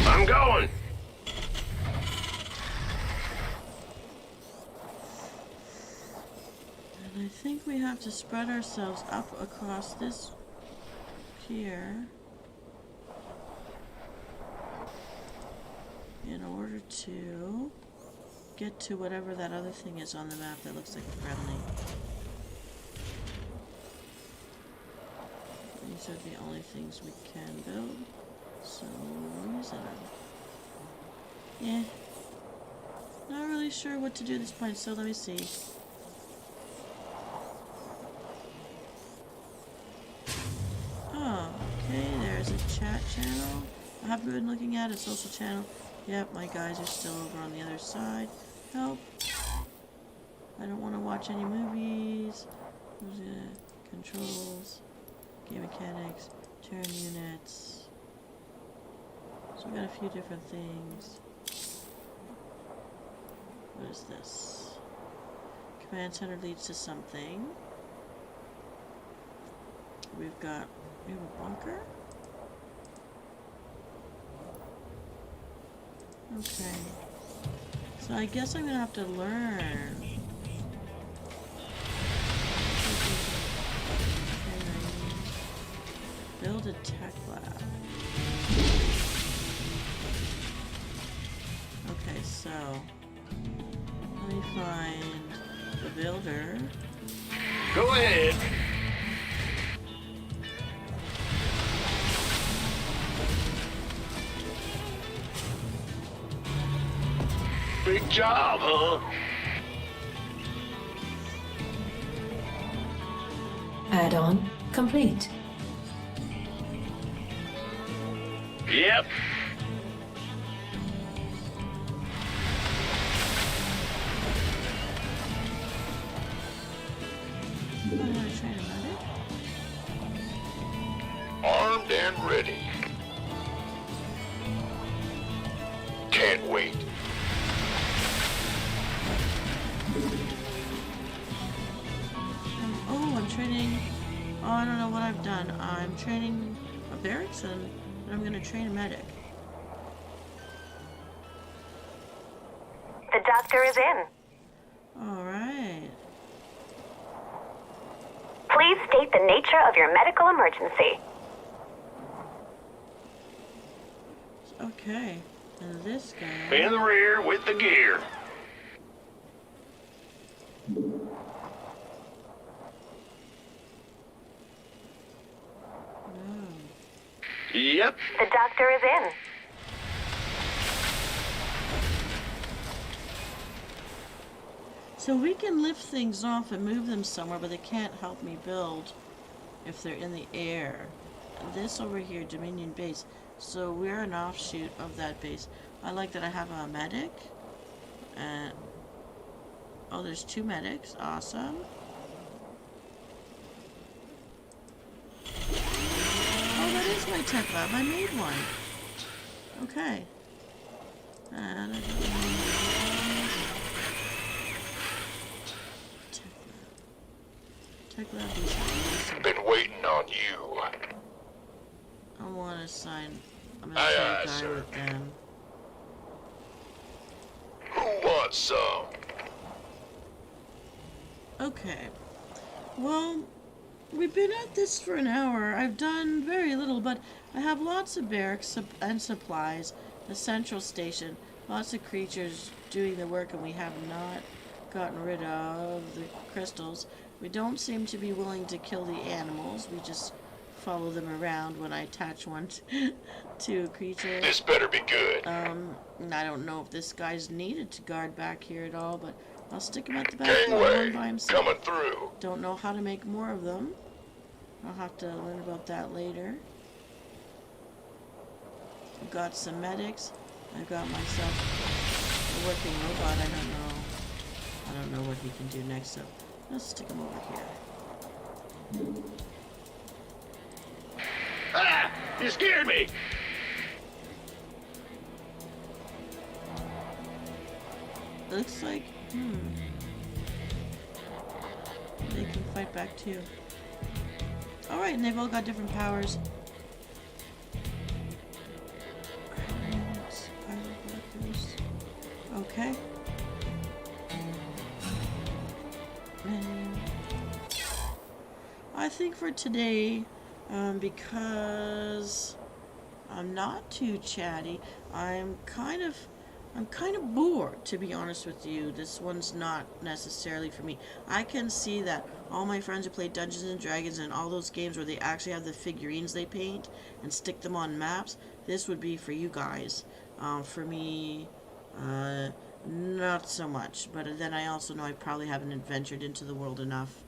I'm going. And I think we have to spread ourselves up across this here in order to get to whatever that other thing is on the map that looks like friendly. These are the only things we can build, so we'll use them. Yeah. Not really sure what to do at this point, so let me see. Oh, okay, there's a chat channel. I haven't been looking at a social channel. Yep, my guys are still over on the other side. Help. I don't want to watch any movies. Controls. Game mechanics. Turn units. So we got a few different things. What is this? Command center leads to something. We have a bunker? Okay. So I guess I'm gonna have to learn. Build a tech lab. Okay, so let me find the builder. Go ahead. Big job, huh? Add-on complete. Yep. Armed and ready. Can't wait. Oh, I'm training. Oh, I don't know what I've done. I'm training a barracks and I'm going to train a medic. The doctor is in. All right. Please state the nature of your medical emergency. Okay. And this guy. In the rear with the gear. Yep. The doctor is in. So we can lift things off and move them somewhere, but they can't help me build if they're in the air. This over here, Dominion base. So we're an offshoot of that base. I like that I have a medic. And oh, there's 2 medics. Awesome. Oh, that is my tech lab. I made one. Okay. And I don't Tech lab is Been waiting on you. I want to sign. I'm gonna sign a guy sir. with them. Who wants some? Okay. Well, we've been at this for an hour. I've done very little, but I have lots of barracks and supplies, a central station, lots of creatures doing the work, and we have not gotten rid of the crystals. We don't seem to be willing to kill the animals. We just follow them around when I attach one to a creature. This better be good. And I don't know if this guy's needed to guard back here at all, but I'll stick him at the back Gangway, one by himself. coming through. Don't know how to make more of them. I'll have to learn about that later. I've got some medics. I've got myself a working robot. I don't know what he can do next, so let's stick him over here. Ah! You scared me! Looks like, they can fight back too. Alright, and they've all got different powers. Okay. And I think for today, because I'm not too chatty, I'm kind of bored, to be honest with you. This one's not necessarily for me. I can see that all my friends who play Dungeons and Dragons and all those games where they actually have the figurines they paint and stick them on maps, this would be for you guys. For me, not so much. But then I also know I probably haven't adventured into the world enough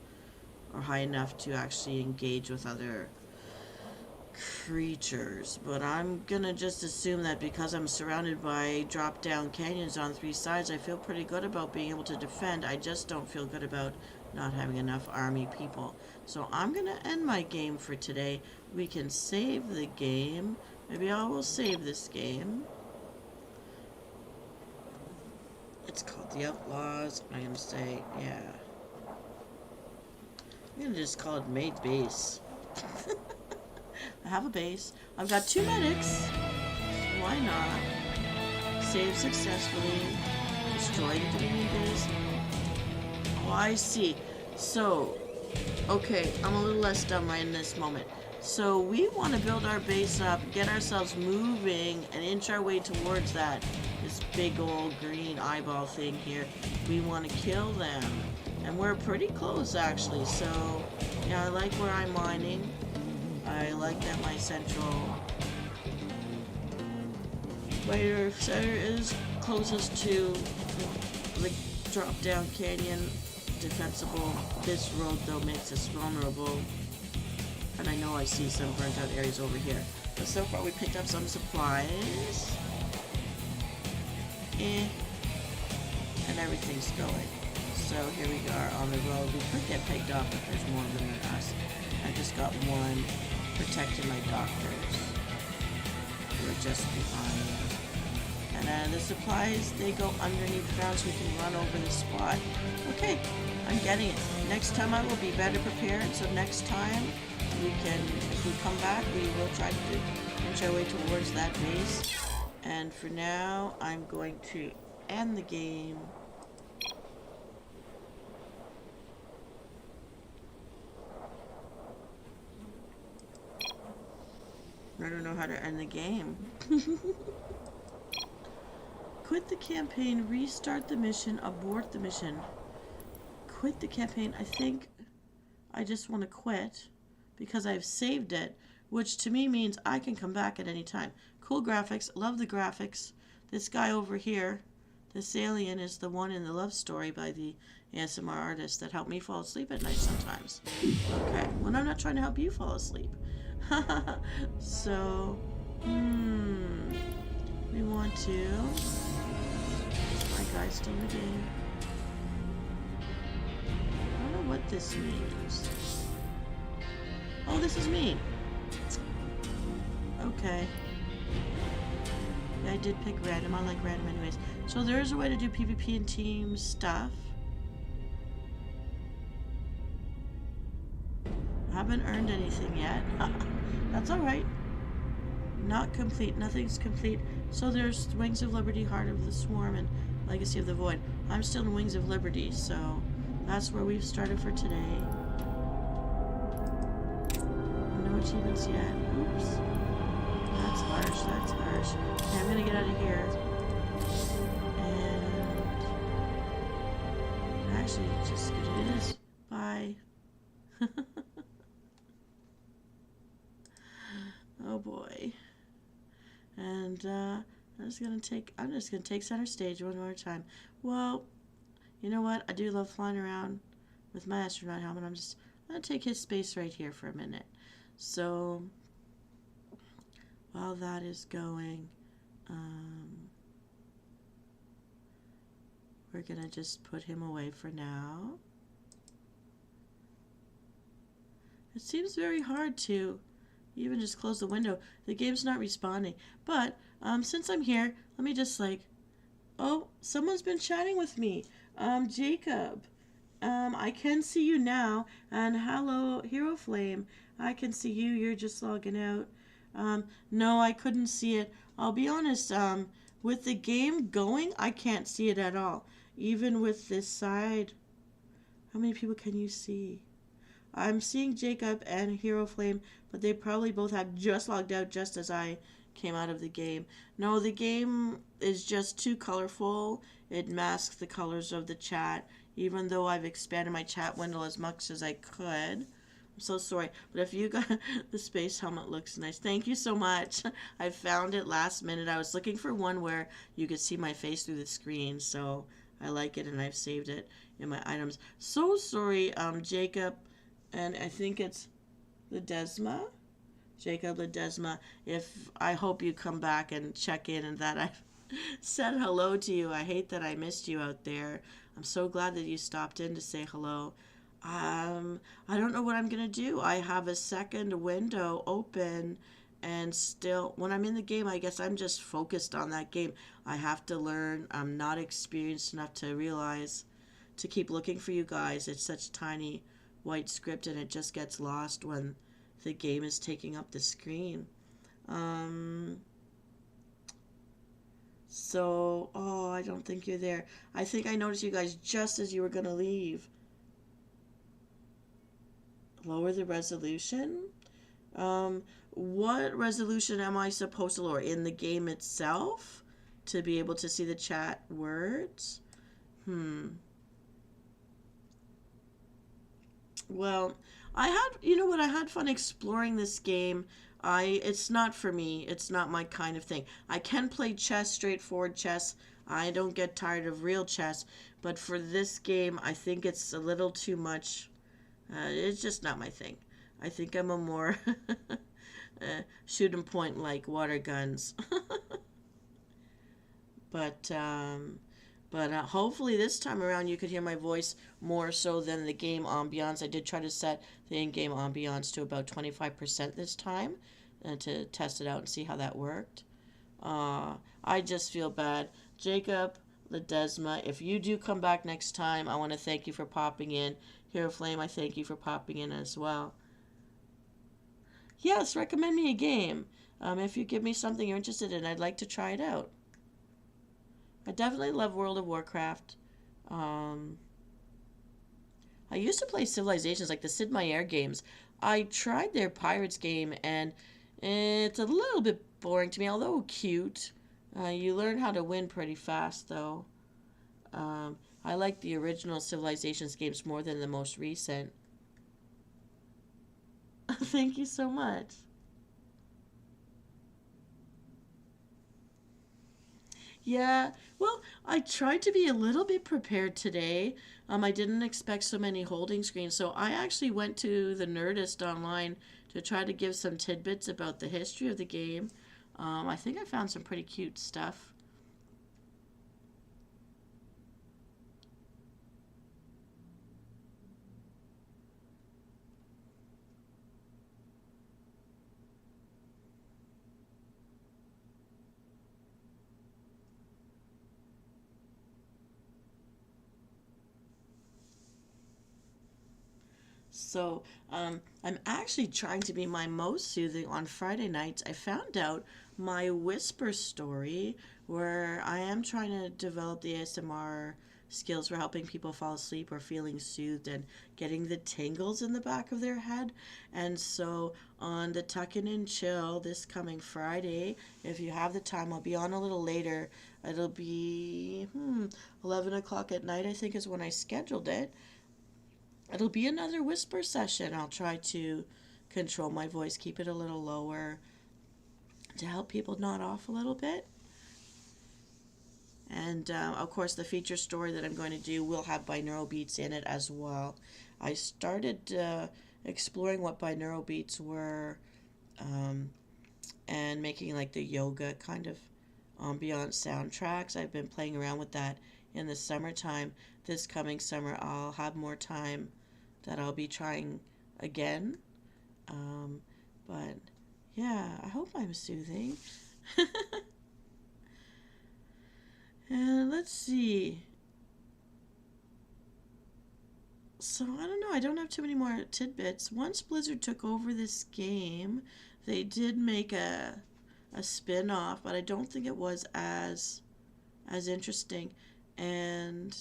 or high enough to actually engage with other creatures. But I'm gonna just assume that because I'm surrounded by drop down canyons on 3 sides, I feel pretty good about being able to defend. I just don't feel good about not having enough army people. So I'm gonna end my game for today. We can save the game. Maybe I will save this game. It's called the Outlaws. I'm gonna say, yeah. I'm gonna just call it Maid Base. I have a base. I've got 2 medics. Why not? Save successfully. Destroy the Dominion base. Oh, I see. So, okay, I'm a little less dumb right in this moment. So we want to build our base up, get ourselves moving, and inch our way towards this big old green eyeball thing here. We want to kill them. And we're pretty close, actually. So, yeah, I like where I'm mining. I like that my central layer center is closest to the drop-down canyon. Defensible. This road, though, makes us vulnerable. And I know I see some burnt out areas over here. But so far we picked up some supplies. And everything's going. So here we are on the road. We could get pegged off if there's more than us. I just got one protecting my doctors. We're just behind. And the supplies, they go underneath the ground so we can run over the spot. Okay, I'm getting it. Next time I will be better prepared. So next time we can, if we come back, we will try to inch our way towards that base. And for now, I'm going to end the game. I don't know how to end the game. Quit the campaign, restart the mission, abort the mission. Quit the campaign. I think I just want to quit because I've saved it, which to me means I can come back at any time. Cool graphics. Love the graphics. This guy over here, this alien, is the one in the love story by the ASMR artist that helped me fall asleep at night sometimes. Okay, when I'm not trying to help you fall asleep. So, we want to... My guy's still in the game. I don't know what this means. Oh, this is me. Okay. Yeah, I did pick random. I like random anyways. So there is a way to do PvP and team stuff. I haven't earned anything yet. That's alright. Not complete. Nothing's complete. So there's Wings of Liberty, Heart of the Swarm, and Legacy of the Void. I'm still in Wings of Liberty, so that's where we've started for today. No achievements yet. Oops. That's harsh. That's harsh. Okay, I'm gonna get out of here. And actually, just gonna do this. Bye. Oh boy. And I'm just gonna take center stage one more time. Well, you know what? I do love flying around with my astronaut helmet. I'm gonna take his space right here for a minute. So while that is going, we're gonna just put him away for now. It seems very hard to even just close the window. The game's not responding. But since I'm here, let me just oh, someone's been chatting with me. Jacob. I can see you now. And hello, Hero Flame. I can see you. You're just logging out. No, I couldn't see it. I'll be honest. With the game going, I can't see it at all. Even with this side. How many people can you see? I'm seeing Jacob and Hero Flame, but they probably both have just logged out just as I came out of the game. No, the game is just too colorful. It masks the colors of the chat, even though I've expanded my chat window as much as I could. I'm so sorry, but if you got the space helmet, looks nice. Thank you so much. I found it last minute. I was looking for one where you could see my face through the screen, so I like it and I've saved it in my items. So sorry, Jacob. And I think it's Ledesma. Jacob Ledesma. I hope you come back and check in and that I've said hello to you. I hate that I missed you out there. I'm so glad that you stopped in to say hello. I don't know what I'm going to do. I have a second window open And still, when I'm in the game, I guess I'm just focused on that game. I have to learn. I'm not experienced enough to realize to keep looking for you guys. It's such tiny white script, and it just gets lost when the game is taking up the screen. So, oh, I don't think you're there. I think I noticed you guys just as you were going to leave. Lower the resolution? What resolution am I supposed to lower? In the game itself? To be able to see the chat words? Well, you know what, I had fun exploring this game. It's not for me. It's not my kind of thing. I can play chess, straightforward chess. I don't get tired of real chess. But for this game, I think it's a little too much. It's just not my thing. I think I'm a more shoot and point like water guns. But hopefully this time around you could hear my voice more so than the game ambiance. I did try to set the in-game ambiance to about 25% this time to test it out and see how that worked. I just feel bad. Jacob, Ledesma, if you do come back next time, I want to thank you for popping in. Hero Flame, I thank you for popping in as well. Yes, recommend me a game. If you give me something you're interested in, I'd like to try it out. I definitely love World of Warcraft. I used to play Civilizations, like the Sid Meier games. I tried their Pirates game, and it's a little bit boring to me, although cute. You learn how to win pretty fast, though. I like the original Civilizations games more than the most recent. Thank you so much. Yeah, well, I tried to be a little bit prepared today. I didn't expect so many holding screens, so I actually went to the Nerdist online to try to give some tidbits about the history of the game. I think I found some pretty cute stuff. So I'm actually trying to be my most soothing on Friday nights. I found out my whisper story where I am trying to develop the ASMR skills for helping people fall asleep or feeling soothed and getting the tingles in the back of their head. And so on the Tuck In and Chill this coming Friday, if you have the time, I'll be on a little later. It'll be 11 o'clock at night, I think is when I scheduled it. It'll be another whisper session. I'll try to control my voice, keep it a little lower to help people nod off a little bit. And of course, the feature story that I'm going to do will have binaural beats in it as well. I started exploring what binaural beats were and making like the yoga kind of ambiance soundtracks. I've been playing around with that in the summertime. This coming summer, I'll have more time that I'll be trying again. But yeah, I hope I'm soothing. And let's see. So I don't know. I don't have too many more tidbits. Once Blizzard took over this game, they did make a spin-off, but I don't think it was as interesting. And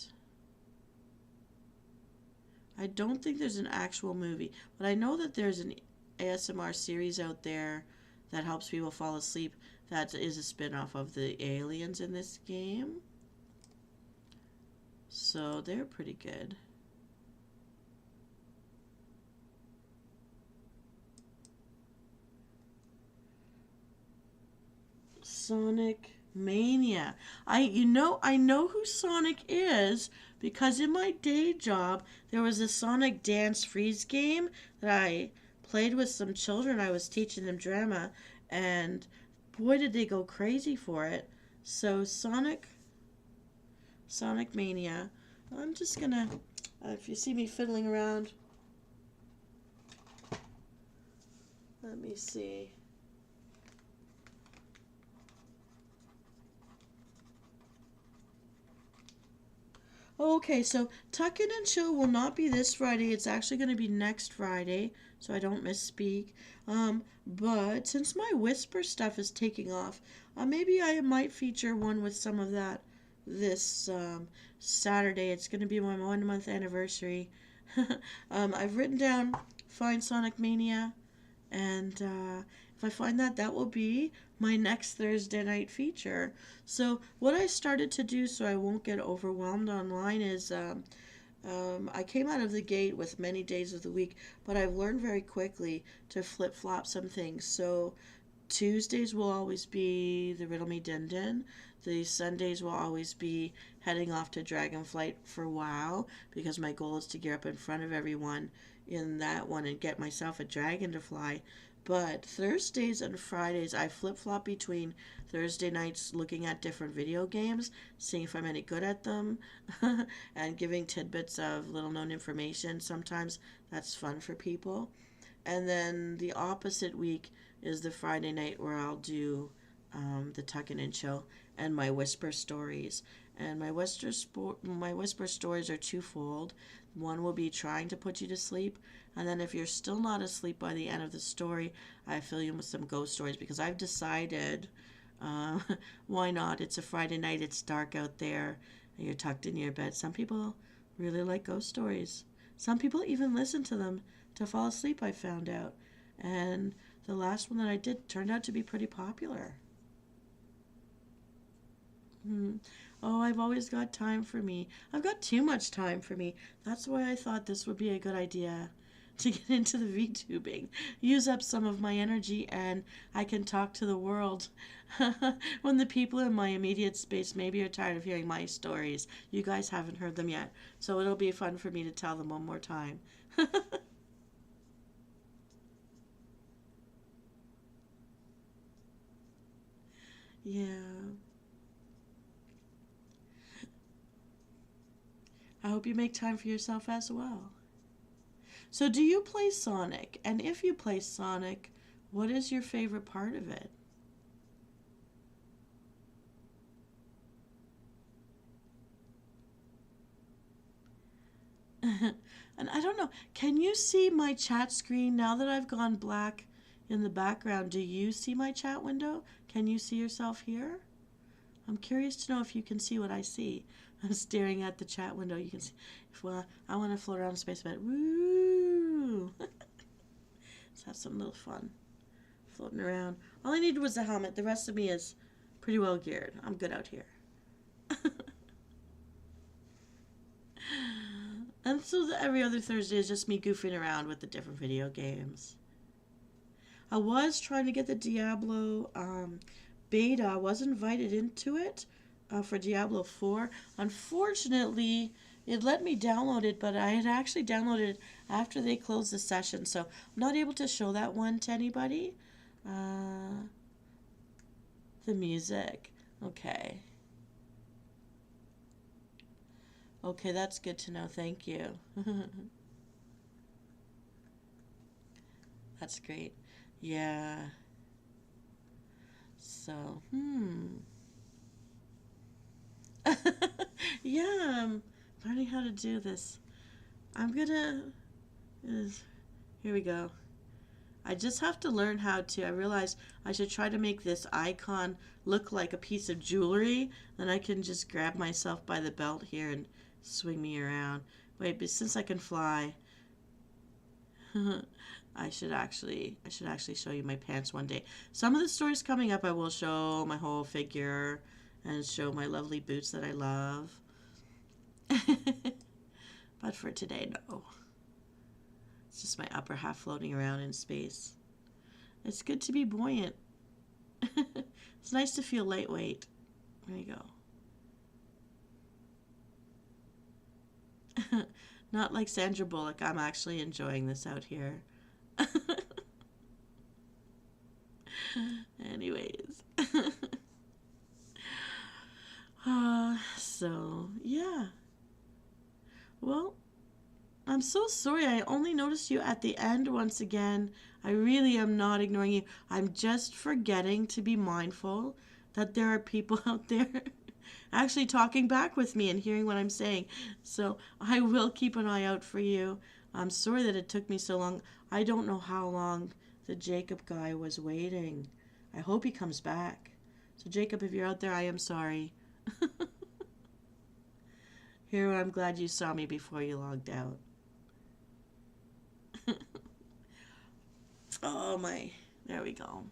I don't think there's an actual movie, but I know that there's an ASMR series out there that helps people fall asleep that is a spin-off of the aliens in this game. So they're pretty good. Sonic Mania. I know who Sonic is because in my day job there was a Sonic Dance Freeze game that I played with some children. I was teaching them drama, and boy did they go crazy for it. So Sonic Mania. I'm just gonna if you see me fiddling around, let me see. Okay, so Tuck In and Chill will not be this Friday. It's actually going to be next Friday, so I don't misspeak. But since my Whisper stuff is taking off, maybe I might feature one with some of that this Saturday. It's going to be my 1 month anniversary. I've written down Find Sonic Mania, and if I find that, that will be my next Thursday night feature. So what I started to do so I won't get overwhelmed online is I came out of the gate with many days of the week, but I've learned very quickly to flip-flop some things. So Tuesdays will always be the Riddle Me Din Din. The Sundays will always be heading off to Dragonflight for WoW, because my goal is to gear up in front of everyone in that one and get myself a dragon to fly. But Thursdays and Fridays, I flip-flop between Thursday nights looking at different video games, seeing if I'm any good at them, and giving tidbits of little-known information. Sometimes that's fun for people. And then the opposite week is the Friday night where I'll do the Tuck In and Chill and my Whisper stories. And my Whisper stories are twofold. One will be trying to put you to sleep, and then if you're still not asleep by the end of the story, I fill you in with some ghost stories, because I've decided, why not? It's a Friday night, it's dark out there, and you're tucked in your bed. Some people really like ghost stories. Some people even listen to them to fall asleep, I found out. And the last one that I did turned out to be pretty popular. Oh, I've always got time for me. I've got too much time for me. That's why I thought this would be a good idea to get into the VTubing. Use up some of my energy and I can talk to the world. When the people in my immediate space maybe are tired of hearing my stories. You guys haven't heard them yet, so it'll be fun for me to tell them one more time. Yeah. I hope you make time for yourself as well. So do you play Sonic? And if you play Sonic, what is your favorite part of it? And I don't know, can you see my chat screen now that I've gone black in the background? Do you see my chat window? Can you see yourself here? I'm curious to know if you can see what I see. I'm staring at the chat window. You can see. Well, I want to float around space a bit. Woo! Let's have some little fun. Floating around. All I needed was the helmet. The rest of me is pretty well geared. I'm good out here. And so every other Thursday is just me goofing around with the different video games. I was trying to get the Diablo beta. I was invited into it for Diablo 4. Unfortunately, it let me download it, but I had actually downloaded it after they closed the session, so I'm not able to show that one to anybody. The music. Okay. Okay, that's good to know. Thank you. That's great. Yeah. So, yeah, I'm learning how to do this. I'm gonna... Here we go. I just have to learn how to. I realized I should try to make this icon look like a piece of jewelry. Then I can just grab myself by the belt here and swing me around. Wait, but since I can fly, I should actually show you my pants one day. Some of the stories coming up, I will show my whole figure and show my lovely boots that I love. But for today, no. It's just my upper half floating around in space. It's good to be buoyant. It's nice to feel lightweight. There you go. Not like Sandra Bullock. I'm actually enjoying this out here. Anyways. So, yeah. Well, I'm so sorry. I only noticed you at the end once again. I really am not ignoring you. I'm just forgetting to be mindful that there are people out there actually talking back with me and hearing what I'm saying. So I will keep an eye out for you. I'm sorry that it took me so long. I don't know how long the Jacob guy was waiting. I hope he comes back. So Jacob, if you're out there, I am sorry. Hero, I'm glad you saw me before you logged out. Oh my, there we go.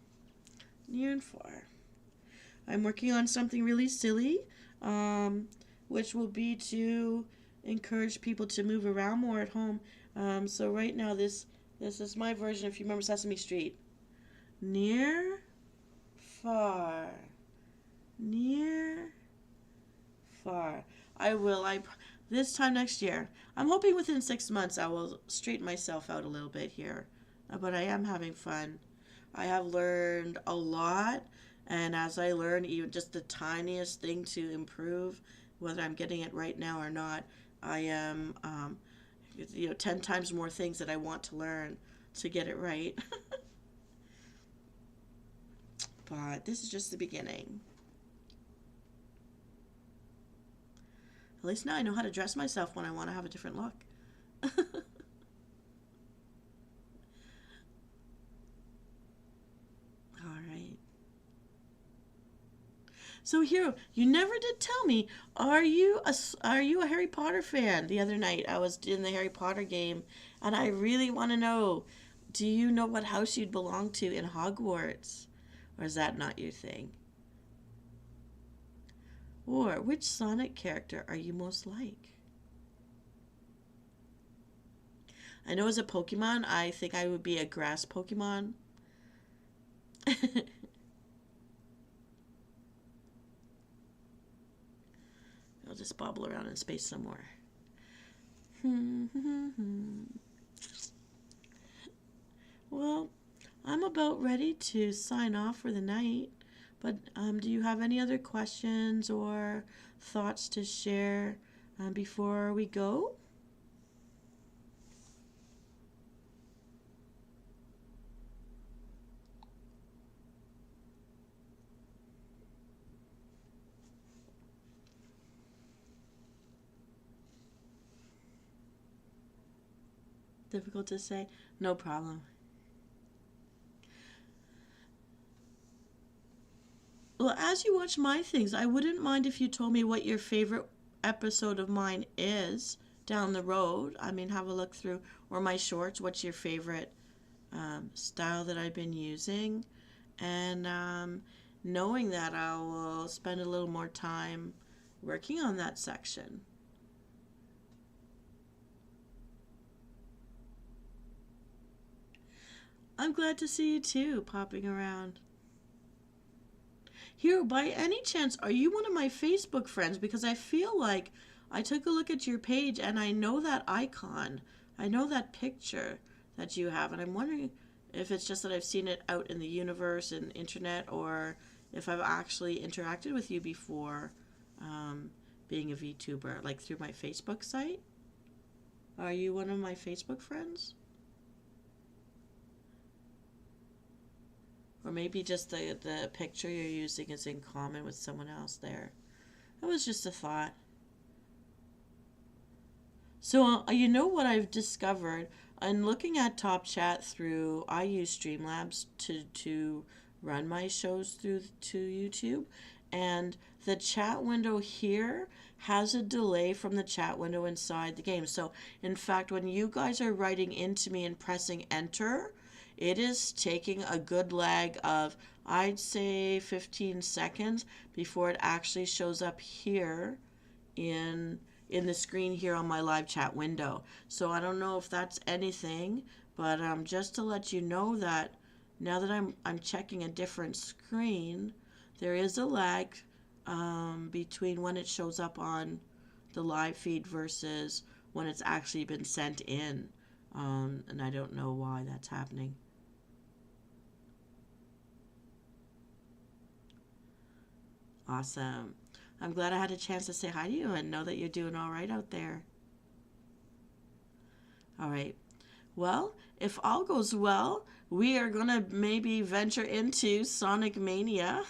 Near and far. I'm working on something really silly, which will be to encourage people to move around more at home. So right now, this is my version, if you remember Sesame Street. Near, far. Near, far. This time next year. I'm hoping within 6 months I will straighten myself out a little bit here. But I am having fun. I have learned a lot, and as I learn even just the tiniest thing to improve, whether I'm getting it right now or not, I am 10 times more things that I want to learn to get it right. But this is just the beginning. At least now I know how to dress myself when I want to have a different look. All right. So Hero, you never did tell me, are you a Harry Potter fan? The other night I was in the Harry Potter game, and I really want to know, do you know what house you'd belong to in Hogwarts? Or is that not your thing? Or which Sonic character are you most like? I know as a Pokemon, I think I would be a grass Pokemon. I'll just bobble around in space some more. Well, I'm about ready to sign off for the night. But do you have any other questions or thoughts to share before we go? Difficult to say? No problem. Well, as you watch my things, I wouldn't mind if you told me what your favorite episode of mine is down the road. I mean, have a look through, or my shorts, what's your favorite style that I've been using. And knowing that, I will spend a little more time working on that section. I'm glad to see you too, popping around. Here, by any chance, are you one of my Facebook friends? Because I feel like I took a look at your page and I know that icon. I know that picture that you have. And I'm wondering if it's just that I've seen it out in the universe and internet, or if I've actually interacted with you before being a VTuber, like through my Facebook site. Are you one of my Facebook friends? Or maybe just the picture you're using is in common with someone else there. That was just a thought. So you know what I've discovered? I'm looking at Top Chat through, I use Streamlabs to run my shows through to YouTube. And the chat window here has a delay from the chat window inside the game. So in fact, when you guys are writing into me and pressing enter, it is taking a good lag of, I'd say, 15 seconds before it actually shows up here in the screen here on my live chat window. So I don't know if that's anything, but just to let you know that now that I'm checking a different screen, there is a lag between when it shows up on the live feed versus when it's actually been sent in. And I don't know why that's happening. Awesome. I'm glad I had a chance to say hi to you and know that you're doing all right out there. All right. Well, if all goes well, we are going to maybe venture into Sonic Mania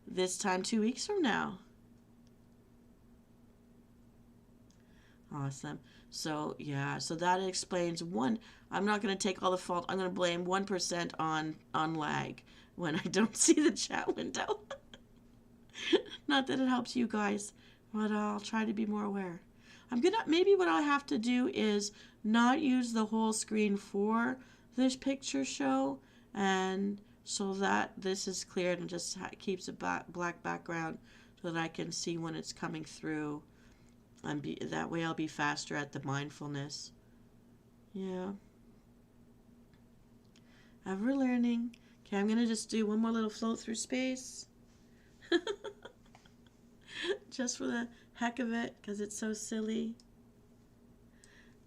this time 2 weeks from now. Awesome. So, yeah, so that explains one. I'm not going to take all the fault. I'm going to blame 1% on lag when I don't see the chat window. Not that it helps you guys, but I'll try to be more aware. Maybe what I'll have to do is not use the whole screen for this picture show, and so that this is cleared and just keeps a black background so that I can see when it's coming through. And that way I'll be faster at the mindfulness. Yeah. Ever learning. Okay, I'm going to just do one more little float through space. Just for the heck of it, because it's so silly.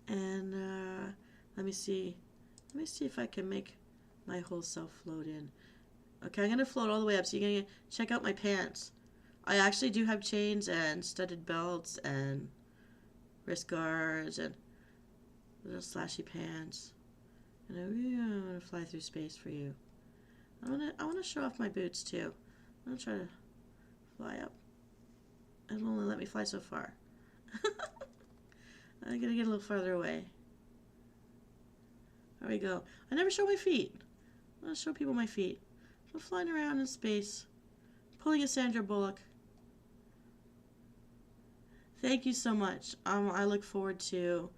And let me see. Let me see if I can make my whole self float in. Okay, I'm going to float all the way up, so you're going to check out my pants. I actually do have chains and studded belts and wrist guards and little slashy pants. And I'm going to fly through space for you. I want to show off my boots too. I'm going to try to fly up. It'll only let me fly so far. I'm going to get a little farther away. There we go. I never show my feet. I'm going to show people my feet. I'm flying around in space, pulling a Sandra Bullock. Thank you so much. I look forward to...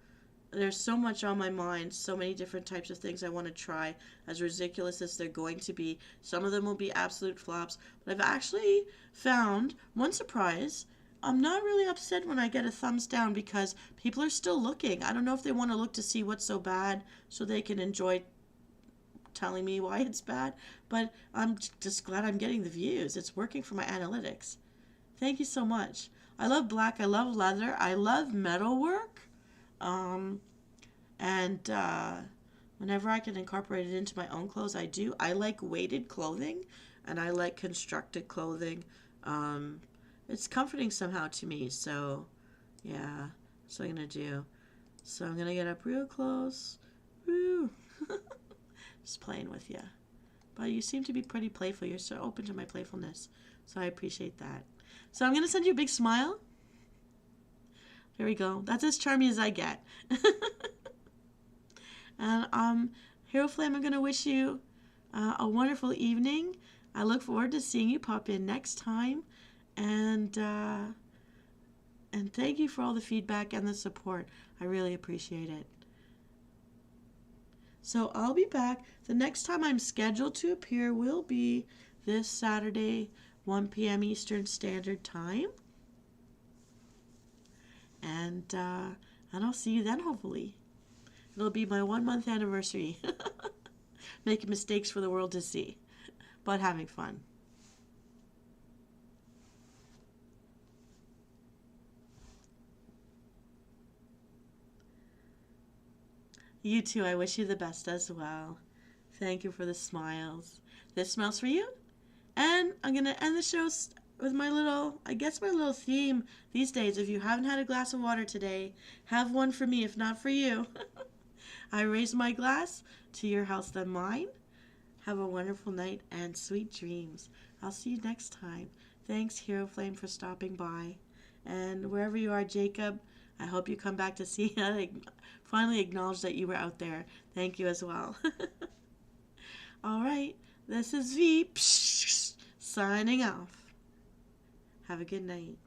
There's so much on my mind, so many different types of things I want to try, as ridiculous as they're going to be. Some of them will be absolute flops, but I've actually found, one surprise, I'm not really upset when I get a thumbs down because people are still looking. I don't know if they want to look to see what's so bad so they can enjoy telling me why it's bad, but I'm just glad I'm getting the views. It's working for my analytics. Thank you so much. I love black, I love leather, I love metalwork, and whenever I can incorporate it into my own clothes, I do. I like weighted clothing, and I like constructed clothing. It's comforting somehow to me, so yeah, that's what I'm going to do. So I'm going to get up real close. Woo! Just playing with you. But you seem to be pretty playful. You're so open to my playfulness, so I appreciate that. So I'm going to send you a big smile. There we go. That's as charming as I get. And Hero Flame, I'm going to wish you a wonderful evening. I look forward to seeing you pop in next time. And thank you for all the feedback and the support. I really appreciate it. So I'll be back. The next time I'm scheduled to appear will be this Saturday, 1 p.m. Eastern Standard Time. And I'll see you then, hopefully. It'll be my 1 month anniversary. Making mistakes for the world to see, but having fun. You too, I wish you the best as well. Thank you for the smiles. This smile's for you. And I'm going to end the show with my little theme these days. If you haven't had a glass of water today, have one for me, if not for you. I raise my glass to your health and mine. Have a wonderful night and sweet dreams. I'll see you next time. Thanks, Hero Flame, for stopping by. And wherever you are, Jacob, I hope you come back to see. I finally acknowledge that you were out there. Thank you as well. All right, this is V signing off. Have a good night.